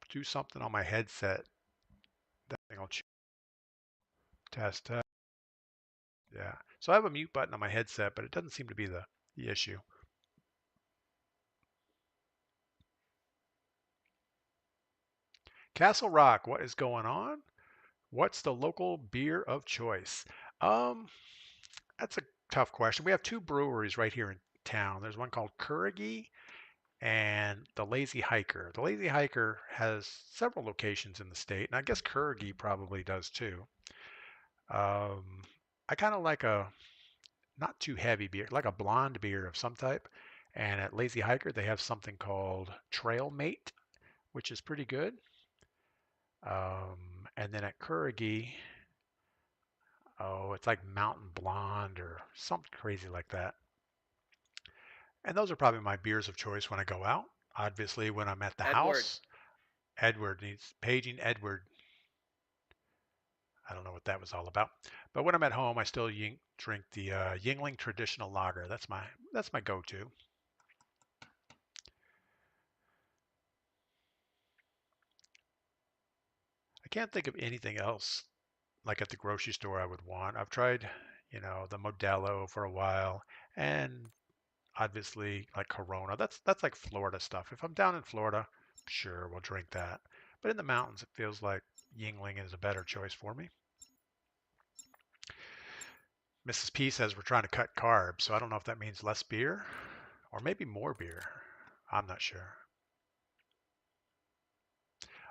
do something on my headset, that thing will change. Test, test. Yeah. So I have a mute button on my headset, but it doesn't seem to be the issue. Castle Rock, what is going on? What's the local beer of choice? Um, that's a tough question. We have two breweries right here in town. There's one called Curragee and the Lazy Hiker. The Lazy Hiker has several locations in the state, and I guess Curragee probably does too. I kind of like a not too heavy beer, like a blonde beer of some type. And at Lazy Hiker, they have something called Trail Mate, which is pretty good. And then at Curragee, oh, it's like Mountain Blonde or something crazy like that. And those are probably my beers of choice when I go out. Obviously, when I'm at the Edward. house, Edward needs paging Edward. I don't know what that was all about. But when I'm at home, I still drink the Yingling Traditional Lager. That's my go-to. I can't think of anything else like at the grocery store I would want. I've tried, the Modelo for a while, and obviously like Corona. That's like Florida stuff. If I'm down in Florida, sure, we'll drink that. But in the mountains, it feels like Yingling is a better choice for me. Mrs. P says we're trying to cut carbs, so I don't know if that means less beer or maybe more beer. I'm not sure.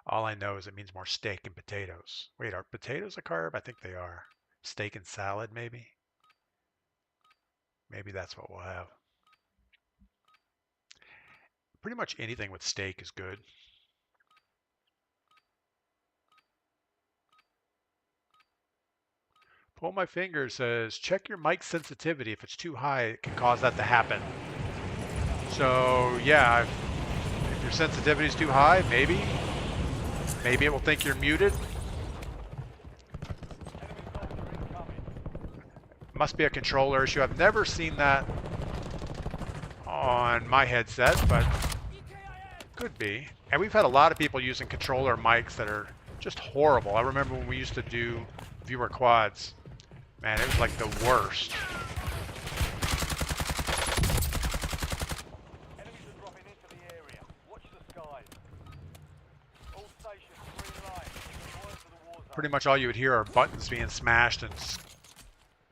All I know is it means more steak and potatoes. Wait, are potatoes a carb? I think they are. Steak and salad, maybe? Maybe that's what we'll have. Pretty much anything with steak is good. Pull my finger says, check your mic sensitivity. If it's too high, it can cause that to happen. So yeah, if your sensitivity is too high, maybe it will think you're muted. Must be a controller issue. I've never seen that on my headset, but could be. And we've had a lot of people using controller mics that are just horrible. I remember when we used to do viewer quads. Man, it was like the worst. Enemies are dropping into the area. Watch the skies. All stations, green light. Deploying to the war zone. Pretty much all you would hear are buttons being smashed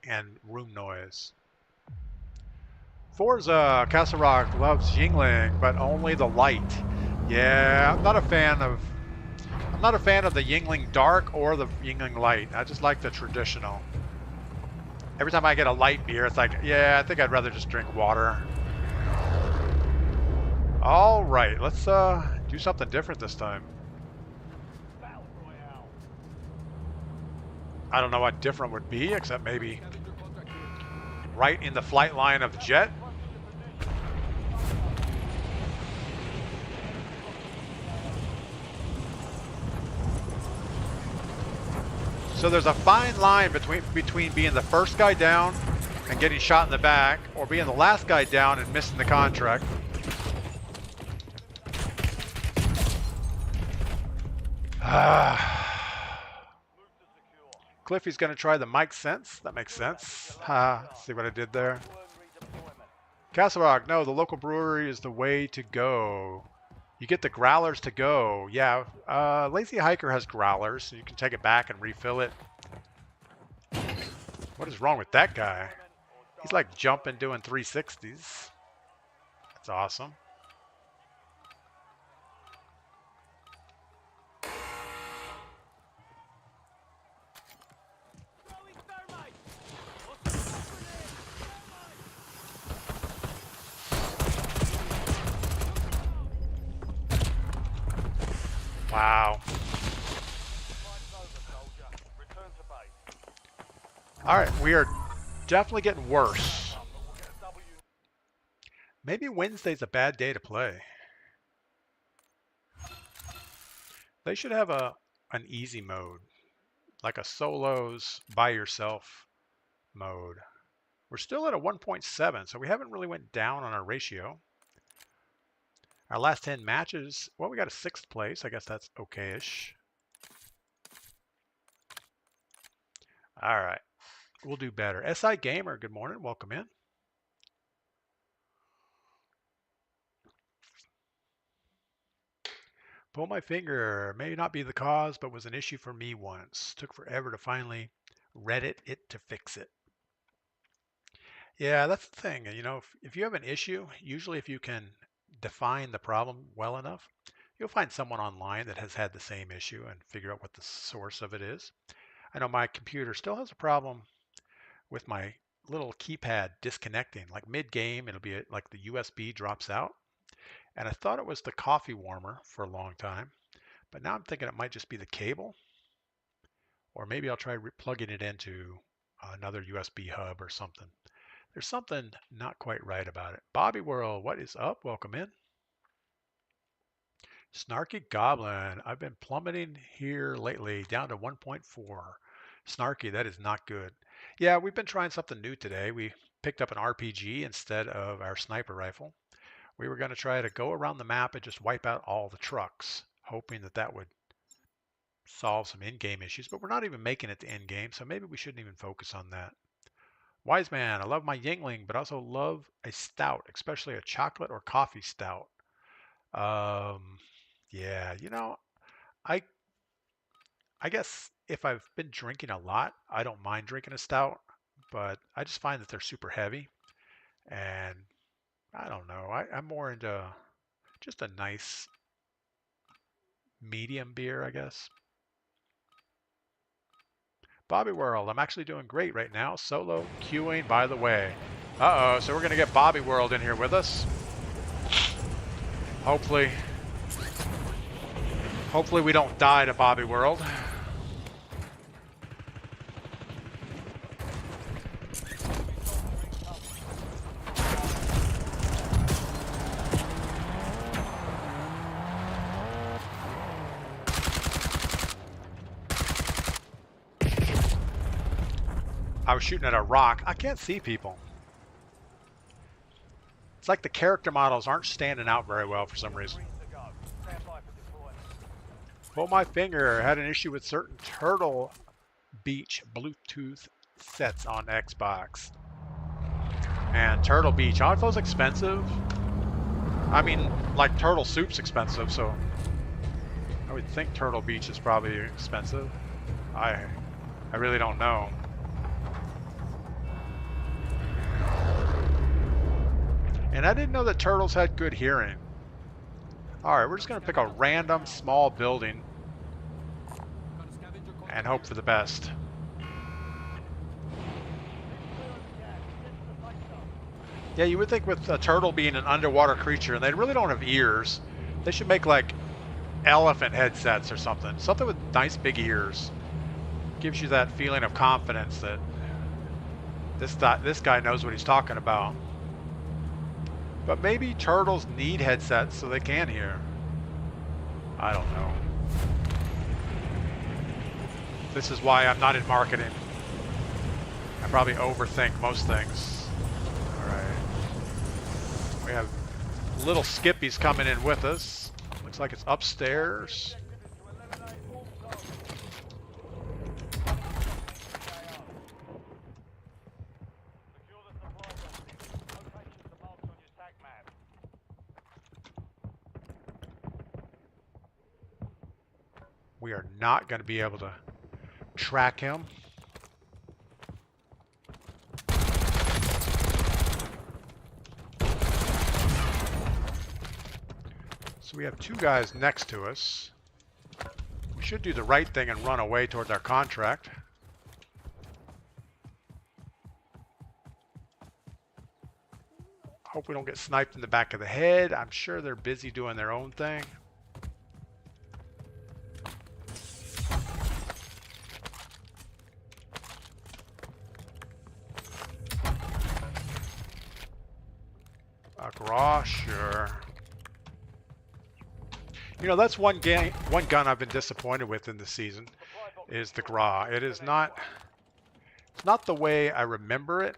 and room noise. Forza Castle Rock loves Yingling, but only the light. Yeah, I'm not a fan of the Yingling Dark or the Yingling Light. I just like the traditional. Every time I get a light beer, it's like, yeah, I think I'd rather just drink water. All right, let's do something different this time. Battle Royale. I don't know what different would be, except maybe right in the flight line of the jet. So there's a fine line between being the first guy down and getting shot in the back, or being the last guy down and missing the contract. Cliffy's going to try the mic sense. That makes sense. See what I did there? Castle Rock, no, the local brewery is the way to go. You get the growlers to go. Yeah, Lazy Hiker has growlers, so you can take it back and refill it. What is wrong with that guy? He's like jumping, doing 360s. That's awesome. Wow. All right, we are definitely getting worse. Maybe Wednesday's a bad day to play. They should have an easy mode, like a solos by yourself mode. We're still at a 1.7, so we haven't really went down on our ratio. Our last 10 matches, well, we got a 6th place. I guess that's okay-ish. All right. We'll do better. SI Gamer, good morning. Welcome in. Pull my finger. May not be the cause, but was an issue for me once. Took forever to finally Reddit it to fix it. Yeah, that's the thing. You know, if you have an issue, usually if you can define the problem well enough, you'll find someone online that has had the same issue and figure out what the source of it is. I know my computer still has a problem with my little keypad disconnecting. Like mid-game, it'll be like the USB drops out. And I thought it was the coffee warmer for a long time, but now I'm thinking it might just be the cable, or maybe I'll try plugging it into another USB hub or something. There's something not quite right about it. Bobby World, what is up? Welcome in. Snarky Goblin, I've been plummeting here lately, down to 1.4. Snarky, that is not good. Yeah, we've been trying something new today. We picked up an RPG instead of our sniper rifle. We were going to try to go around the map and just wipe out all the trucks, hoping that that would solve some in-game issues, but we're not even making it to in-game, so maybe we shouldn't even focus on that. Wise Man, I love my Yingling, but also love a stout, especially a chocolate or coffee stout. Yeah, you know, I guess if I've been drinking a lot, I don't mind drinking a stout, but I just find that they're super heavy, and I don't know. I'm more into just a nice medium beer, I guess. Bobby World, I'm actually doing great right now. Solo queuing, by the way. Uh-oh, so we're going to get Bobby World in here with us. Hopefully we don't die to Bobby World. I was shooting at a rock. I can't see people. It's like the character models aren't standing out very well for some reason. Pull my finger. Had an issue with certain Turtle Beach Bluetooth sets on Xbox. And Turtle Beach, aren't those expensive? I mean, like Turtle Soup's expensive, so I would think Turtle Beach is probably expensive. I really don't know. And I didn't know that turtles had good hearing. Alright, we're just going to pick a random small building and hope for the best. Yeah, you would think with a turtle being an underwater creature, and they really don't have ears, they should make like elephant headsets or something. Something with nice big ears. Gives you that feeling of confidence that this guy knows what he's talking about. But maybe turtles need headsets so they can hear. I don't know. This is why I'm not in marketing. I probably overthink most things. Alright. We have little Skippy's coming in with us. Looks like it's upstairs. We are not going to be able to track him. So we have two guys next to us. We should do the right thing and run away towards our contract. Hope we don't get sniped in the back of the head. I'm sure they're busy doing their own thing. Raw, sure. You know, that's one gun I've been disappointed with in this season is the Gra. It's not the way I remember it.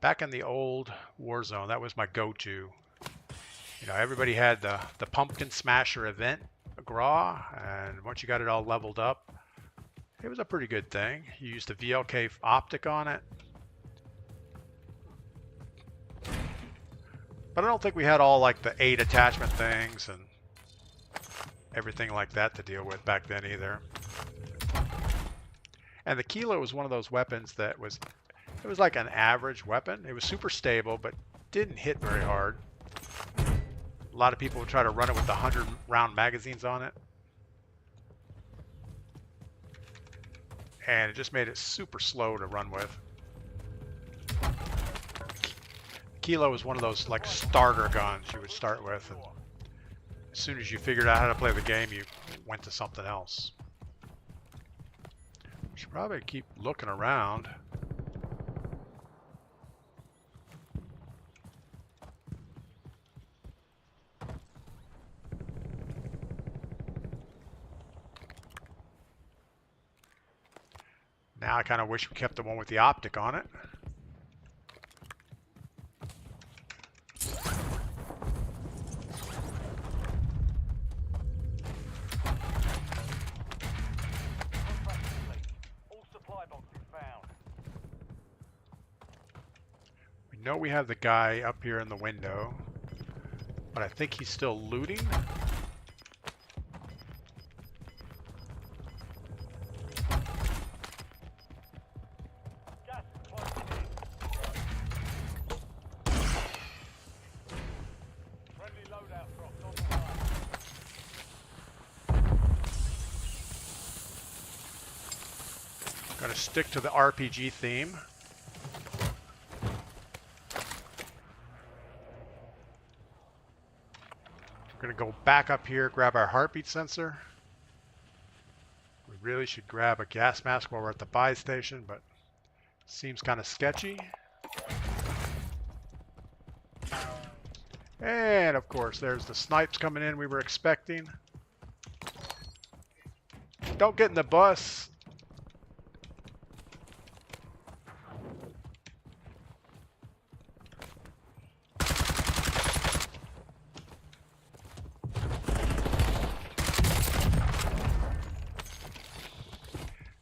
Back in the old Warzone, that was my go-to. You know, everybody had the Pumpkin Smasher event, Gra, and once you got it all leveled up, It was a pretty good thing. You used a VLK optic on it. But I don't think we had all like the 8 attachment things and everything like that to deal with back then either. And the Kilo was one of those weapons that was, it was like an average weapon. It was super stable, but didn't hit very hard. A lot of people would try to run it with the 100 round magazines on it. And it just made it super slow to run with. Kilo was one of those like starter guns you would start with, and as soon as you figured out how to play the game, you went to something else. We should probably keep looking around. Now I kind of wish we kept the one with the optic on it. We know we have the guy up here in the window, but I think he's still looting. Got to stick to the RPG theme. We're going to go back up here, grab our heartbeat sensor. We really should grab a gas mask while we're at the buy station, but seems kind of sketchy. And of course, there's the snipes coming in we were expecting. Don't get in the bus.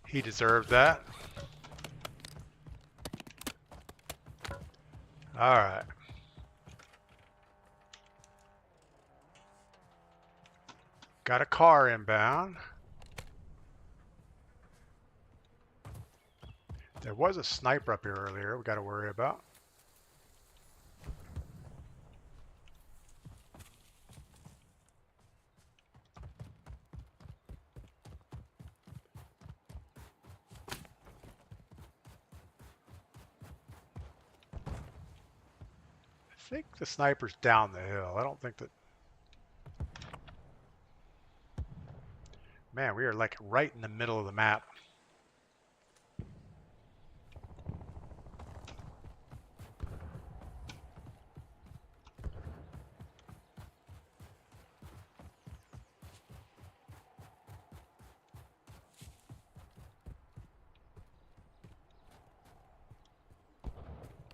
He deserved that. All right. Got a car inbound. There was a sniper up here earlier we got to worry about. I think the sniper's down the hill. I don't think that... Man, we are like right in the middle of the map.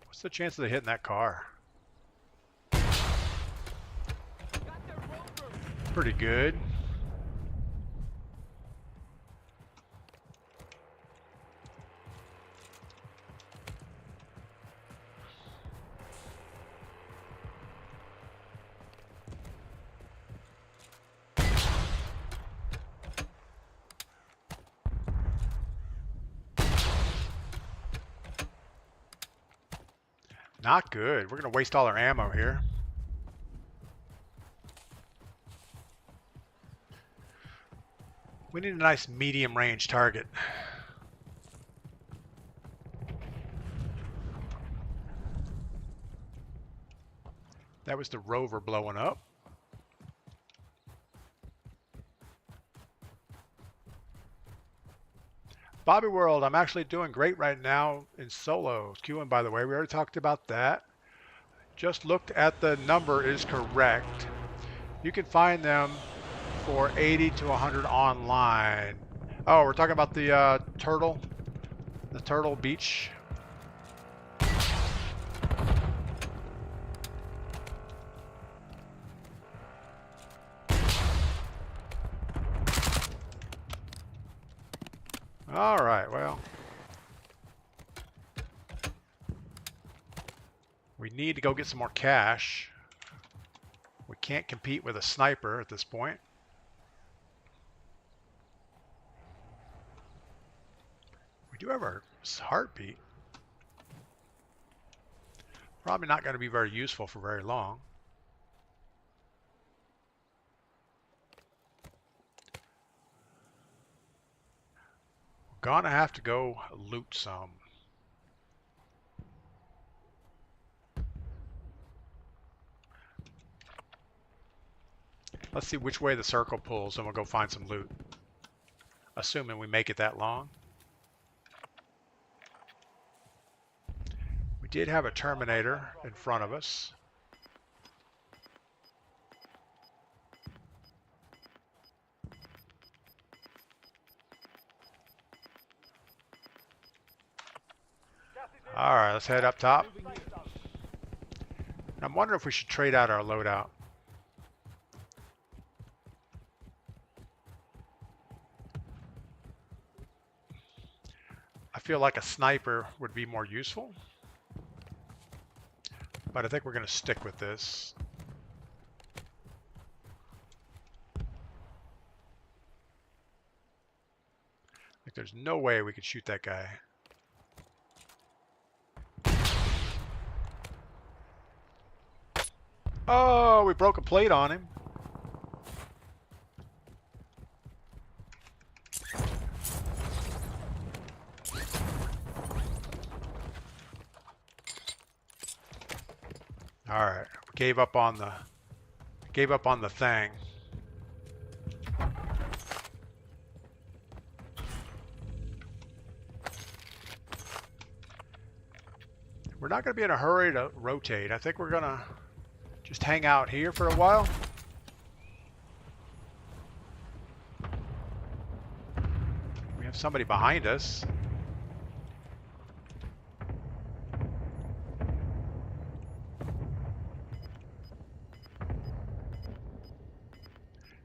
What's the chance of hitting that car? Pretty good. Not good. We're going to waste all our ammo here. We need a nice medium range target. That was the rover blowing up. Bobby World, I'm actually doing great right now in solo. Queuing, by the way, we already talked about that. Just looked at the number is correct. You can find them for 80 to 100 online. Oh, we're talking about the Turtle Beach. All right, well. We need to go get some more cash. We can't compete with a sniper at this point. We do have our heartbeat. Probably not going to be very useful for very long. Gonna have to go loot some. Let's see which way the circle pulls and we'll go find some loot. Assuming we make it that long. We did have a Terminator in front of us. Alright, let's head up top. I'm wondering if we should trade out our loadout. I feel like a sniper would be more useful. But I think we're going to stick with this. Like there's no way we could shoot that guy. Oh, we broke a plate on him. All right, we gave up on the thing. We're not going to be in a hurry to rotate. I think we're going to just hang out here for a while. We have somebody behind us.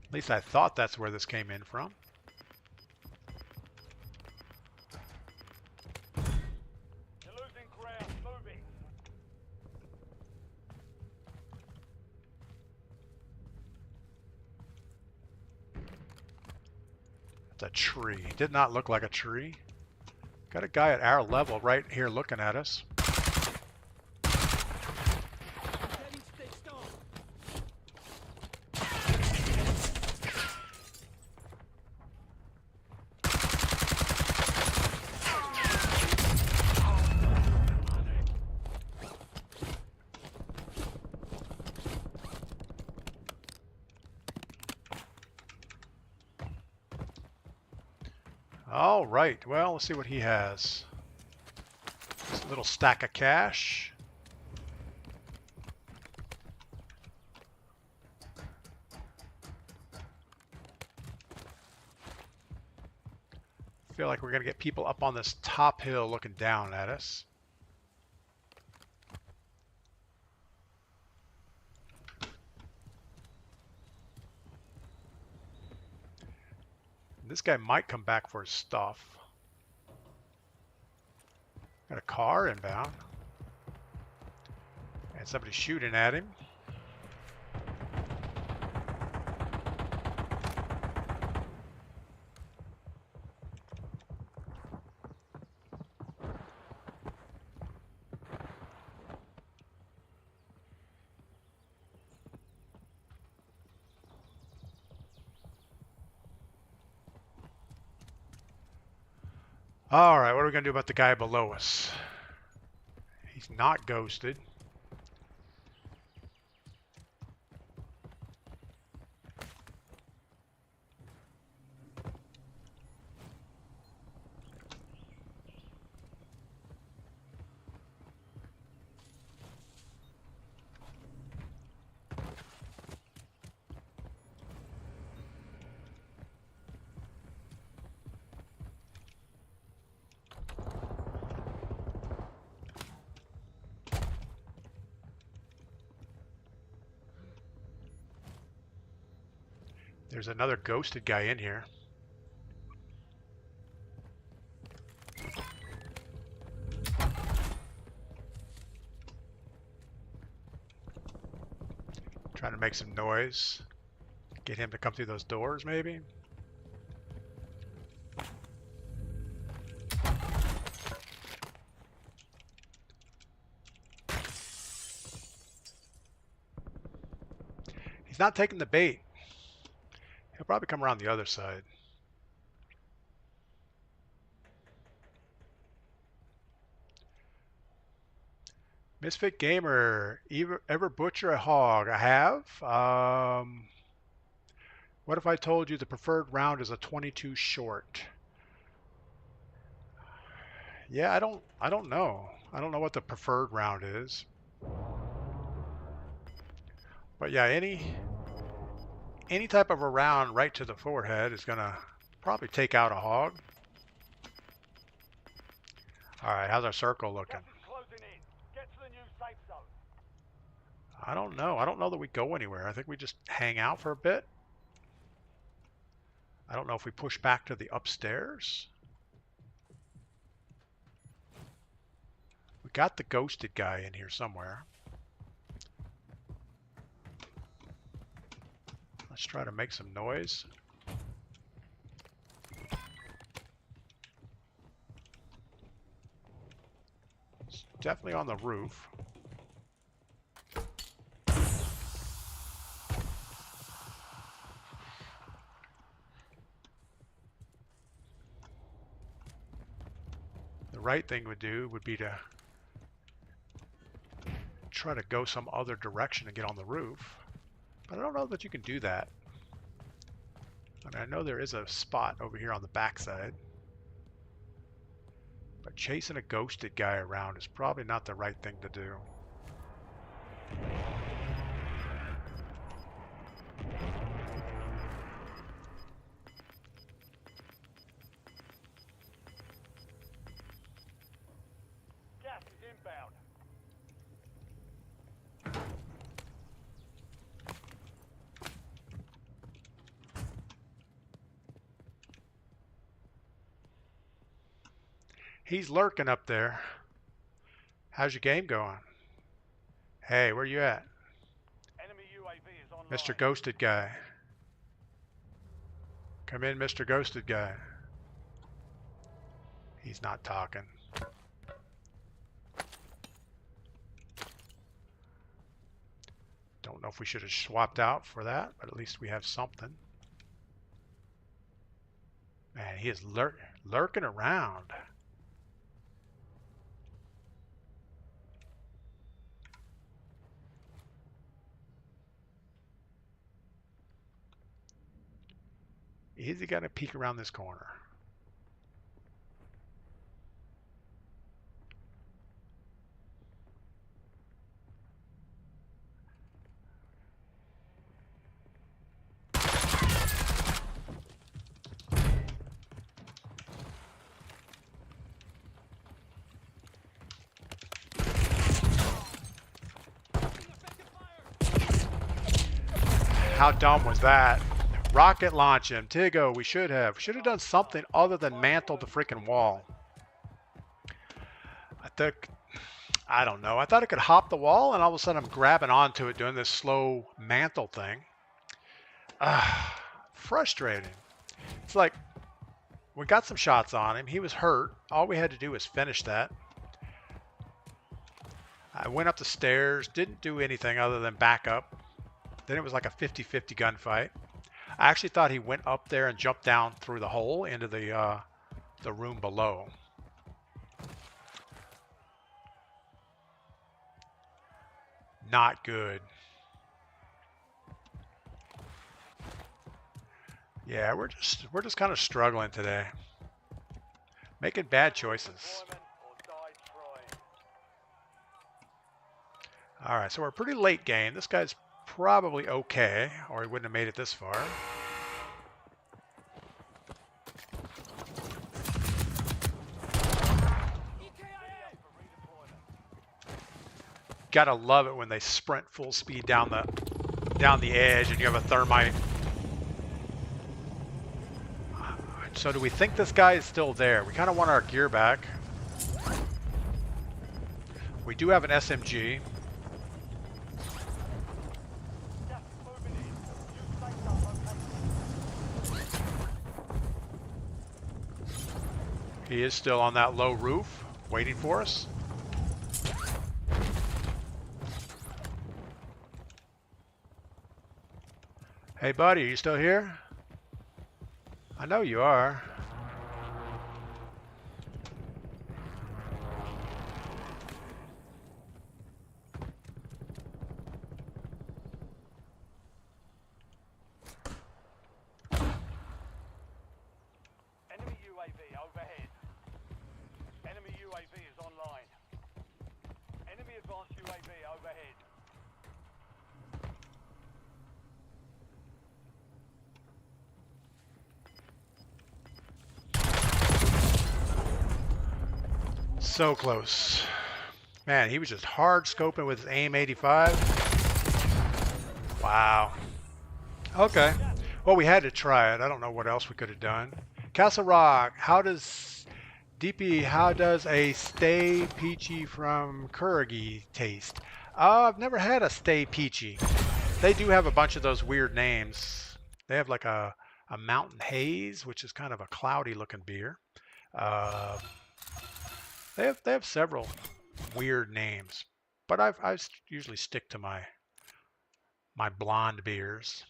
At least I thought that's where this came in from. You're losing ground. Moving. It's a tree. It did not look like a tree. Got a guy at our level right here looking at us. All right, well, let's see what he has. Just a little stack of cash. I feel like we're going to get people up on this top hill looking down at us. This guy might come back for his stuff. Got a car inbound. And somebody shooting at him. All right, what are we going to do about the guy below us? He's not ghosted. There's another ghosted guy in here. Trying to make some noise. Get him to come through those doors, maybe? He's not taking the bait. He'll probably come around the other side. Misfit Gamer, ever butcher a hog? I have. What if I told you the preferred round is a 22 short? Yeah, I don't know. I don't know what the preferred round is. But yeah, any type of a round right to the forehead is gonna probably take out a hog. All right, how's our circle looking? Gas is closing in. Get to the new safe zone. I don't know. I don't know that we go anywhere. I think we just hang out for a bit. I don't know if we push back to the upstairs. We got the ghosted guy in here somewhere. Let's try to make some noise. It's definitely on the roof. The right thing would do would be to try to go some other direction and get on the roof. But I don't know that you can do that. I mean, I know there is a spot over here on the backside. But chasing a ghosted guy around is probably not the right thing to do. Gas is inbound. He's lurking up there. How's your game going? Hey, where you at? Enemy UAV is online. Mr. Ghosted Guy. Come in, Mr. Ghosted Guy. He's not talking. Don't know if we should have swapped out for that, but at least we have something. Man, he is lurking around. Is he gonna peek around this corner? How dumb was that? Rocket launch him. Tigo, we should have done something other than mantle the freaking wall. I don't know. I thought it could hop the wall, and all of a sudden I'm grabbing onto it doing this slow mantle thing. Frustrating. It's like we got some shots on him. He was hurt. All we had to do was finish that. I went up the stairs, didn't do anything other than back up. Then it was like a 50-50 gunfight. I actually thought he went up there and jumped down through the hole into the room below. Not good. Yeah, we're just kind of struggling today. Making bad choices. Deployment or die trying. All right, so we're pretty late game. This guy's probably okay, or he wouldn't have made it this far. Gotta love it when they sprint full speed down the edge and you have a thermite. So do we think this guy is still there? We kind of want our gear back. We do have an SMG. He is still on that low roof, waiting for us. Hey, buddy, are you still here? I know you are. Enemy UAV overhead. Enemy UAV is online. Enemy advanced UAV overhead. So close. Man, he was just hard scoping with his AIM 85. Wow. Okay. Well, we had to try it. I don't know what else we could have done. Castle Rock, how does a Stay Peachy from Kurigi taste? I've never had a Stay Peachy. They do have a bunch of those weird names. They have like a Mountain Haze, which is kind of a cloudy looking beer. They have several weird names, but I usually stick to my blonde beers.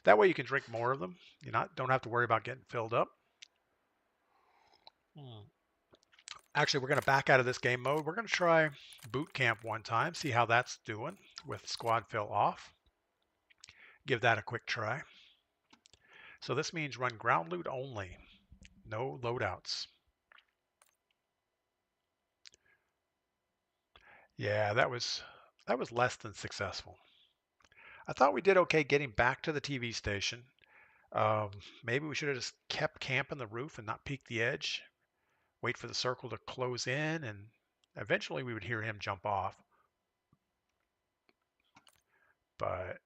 That way you can drink more of them. You don't have to worry about getting filled up. Actually, we're going to back out of this game mode. We're going to try boot camp one time, see how that's doing with squad fill off. Give that a quick try. So this means run ground loot only, no loadouts. Yeah, that was less than successful. I thought we did okay getting back to the TV station. Maybe we should have just kept camping the roof and not peek the edge. Wait for the circle to close in, and eventually we would hear him jump off. But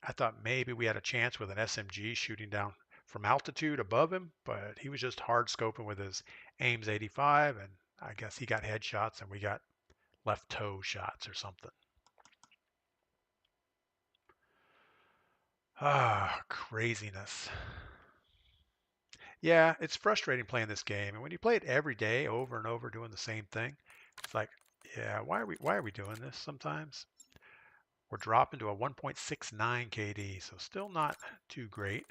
I thought maybe we had a chance with an SMG shooting down from altitude above him, but he was just hard scoping with his AIMS 85, and I guess he got headshots and we got left toe shots or something. Ah, craziness. Yeah, it's frustrating playing this game, and when you play it every day over and over doing the same thing, it's like, yeah, why are we doing this sometimes? We're dropping to a 1.69 KD, so still not too great.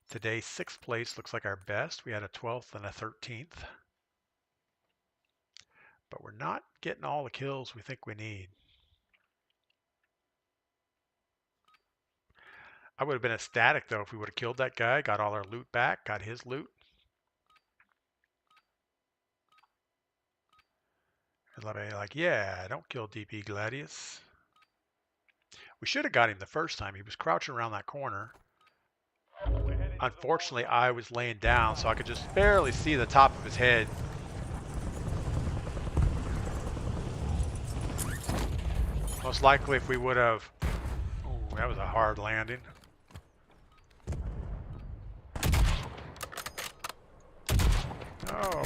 Today, 6th place looks like our best. We had a 12th and a 13th. But we're not getting all the kills we think we need. I would have been ecstatic, though, if we would have killed that guy, got all our loot back, got his loot. And let me like, yeah, don't kill DPGladius. We should have got him the first time. He was crouching around that corner. Unfortunately, I was laying down, so I could just barely see the top of his head. Most likely, if we would have... Ooh, that was a hard landing. Oh.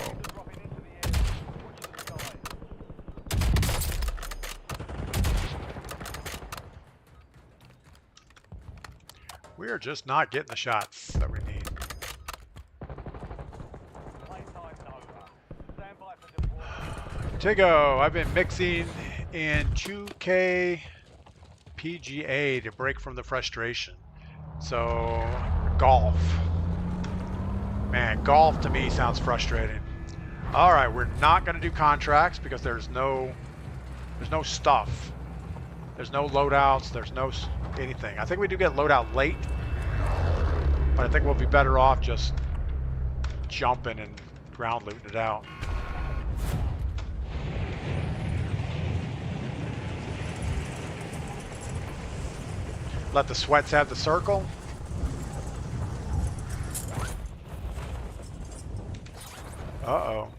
We are just not getting the shots that we need. Tigo, I've been mixing in 2K PGA to break from the frustration. So, golf. Man, golf to me sounds frustrating. All right, we're not going to do contracts because there's no stuff. There's no loadouts. There's no anything. I think we do get loadout late, but I think we'll be better off just jumping and ground looting it out. Let the sweats have the circle. Uh-oh.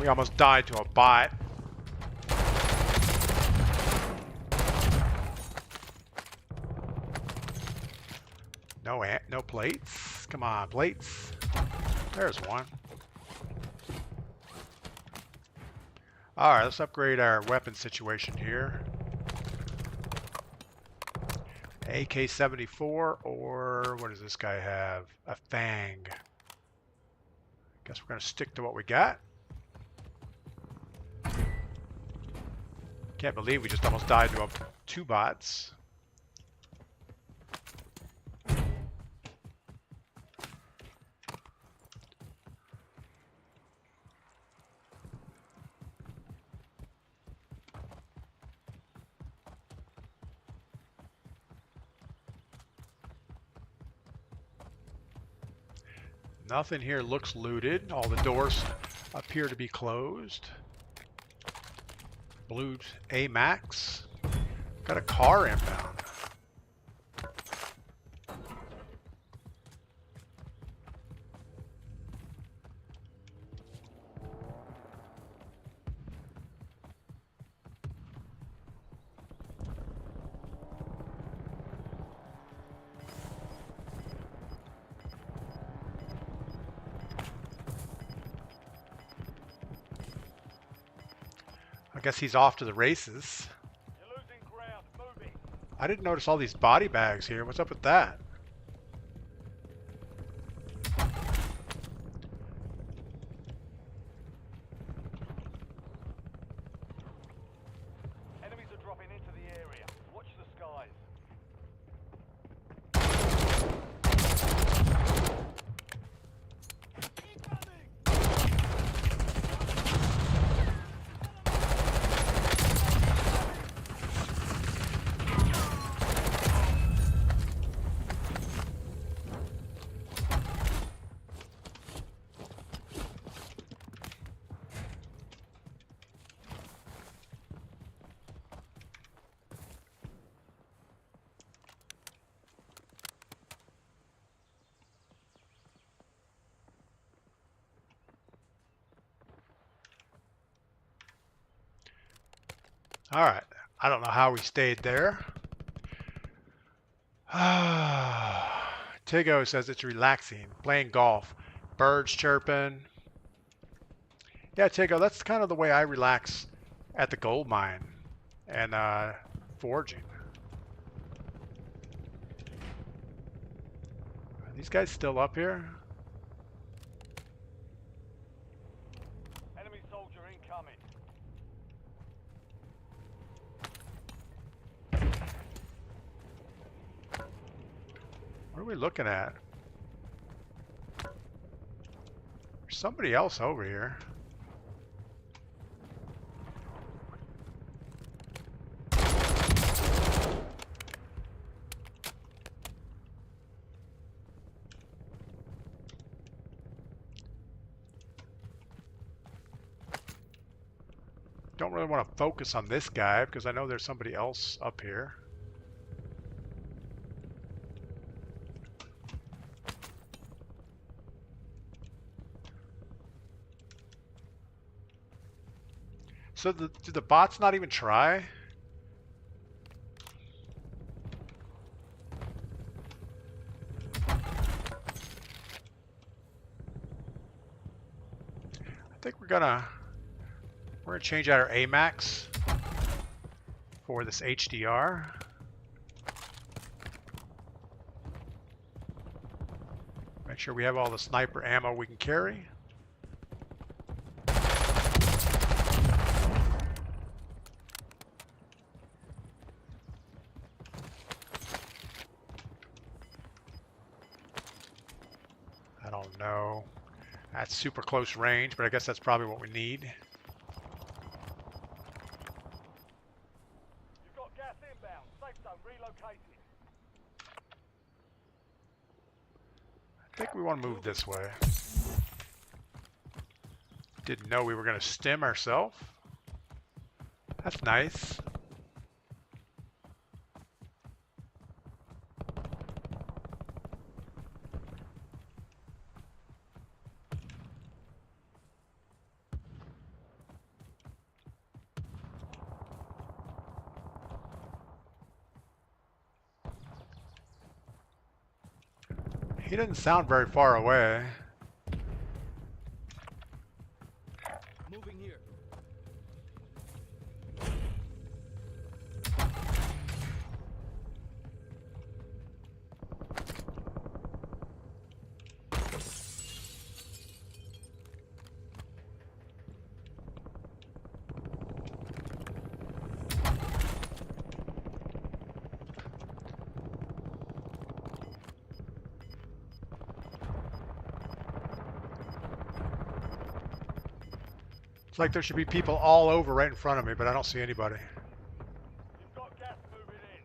We almost died to a bot. No plates. Come on, plates. There's one. All right, let's upgrade our weapon situation here. AK-74, or what does this guy have? A Fang. Guess we're gonna stick to what we got. Can't believe we just almost died to two bots. Nothing here looks looted. All the doors appear to be closed. Blue AMAX. Got a car inbound. I guess he's off to the races. You're losing ground. Moving. I didn't notice all these body bags here. What's up with that? Enemies are dropping into the area. Watch the skies. All right. I don't know how we stayed there. Tigo says it's relaxing. Playing golf. Birds chirping. Yeah, Tigo, that's kind of the way I relax at the gold mine and foraging. Are these guys still up here? Enemy soldier incoming. What are we looking at? There's somebody else over here. Don't really want to focus on this guy because I know there's somebody else up here. So do the bots not even try? I think we're gonna change out our AMAX for this HDR. Make sure we have all the sniper ammo we can carry. I don't know. That's super close range, but I guess that's probably what we need. You've got gas inbound. Safe zone relocated. I think we want to move this way. Didn't know we were going to stim ourselves. That's nice. He didn't sound very far away. Moving here. It's like there should be people all over right in front of me, but I don't see anybody. You've got gas moving in.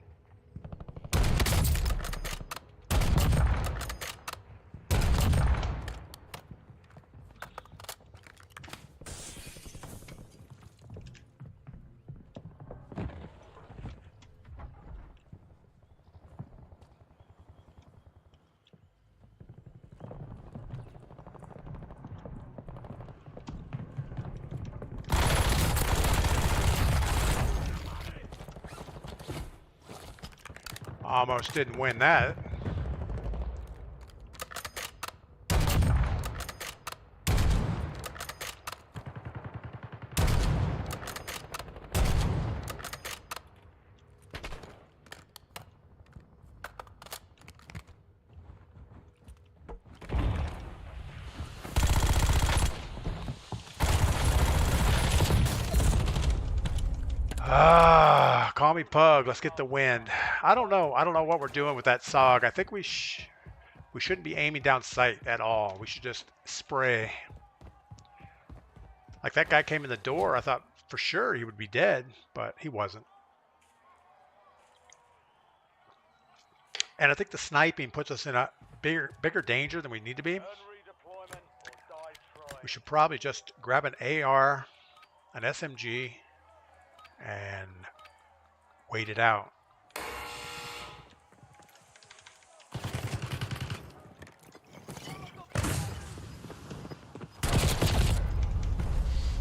Almost didn't win that. Call me Pug. Let's get the wind. I don't know. I don't know what we're doing with that SOG. I think we shouldn't be aiming down sight at all. We should just spray. Like that guy came in the door. I thought for sure he would be dead, but he wasn't. And I think the sniping puts us in a bigger danger than we need to be. Earn redeployment or die trying. We should probably just grab an AR, an SMG, and wait it out.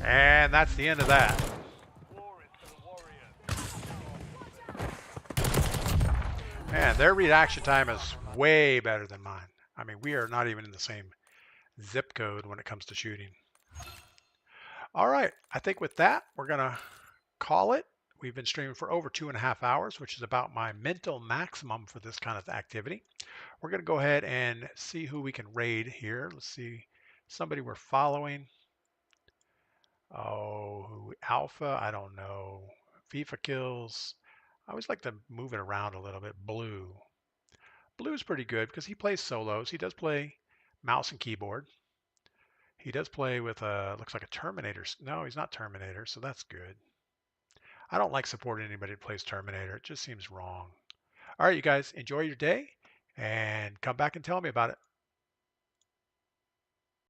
And that's the end of that. War is for the warriors. Man, their reaction time is way better than mine. I mean, we are not even in the same zip code when it comes to shooting. All right, I think with that, we're going to call it. We've been streaming for over 2.5 hours, which is about my mental maximum for this kind of activity. We're going to go ahead and see who we can raid here. Let's see, somebody we're following. Oh, Alpha, I don't know. FIFA kills. I always like to move it around a little bit. Blue. Blue's pretty good because he plays solos. He does play mouse and keyboard. He does play with looks like a Terminator. No, he's not Terminator, so that's good. I don't like supporting anybody who plays Terminator. It just seems wrong. All right, you guys, enjoy your day and come back and tell me about it.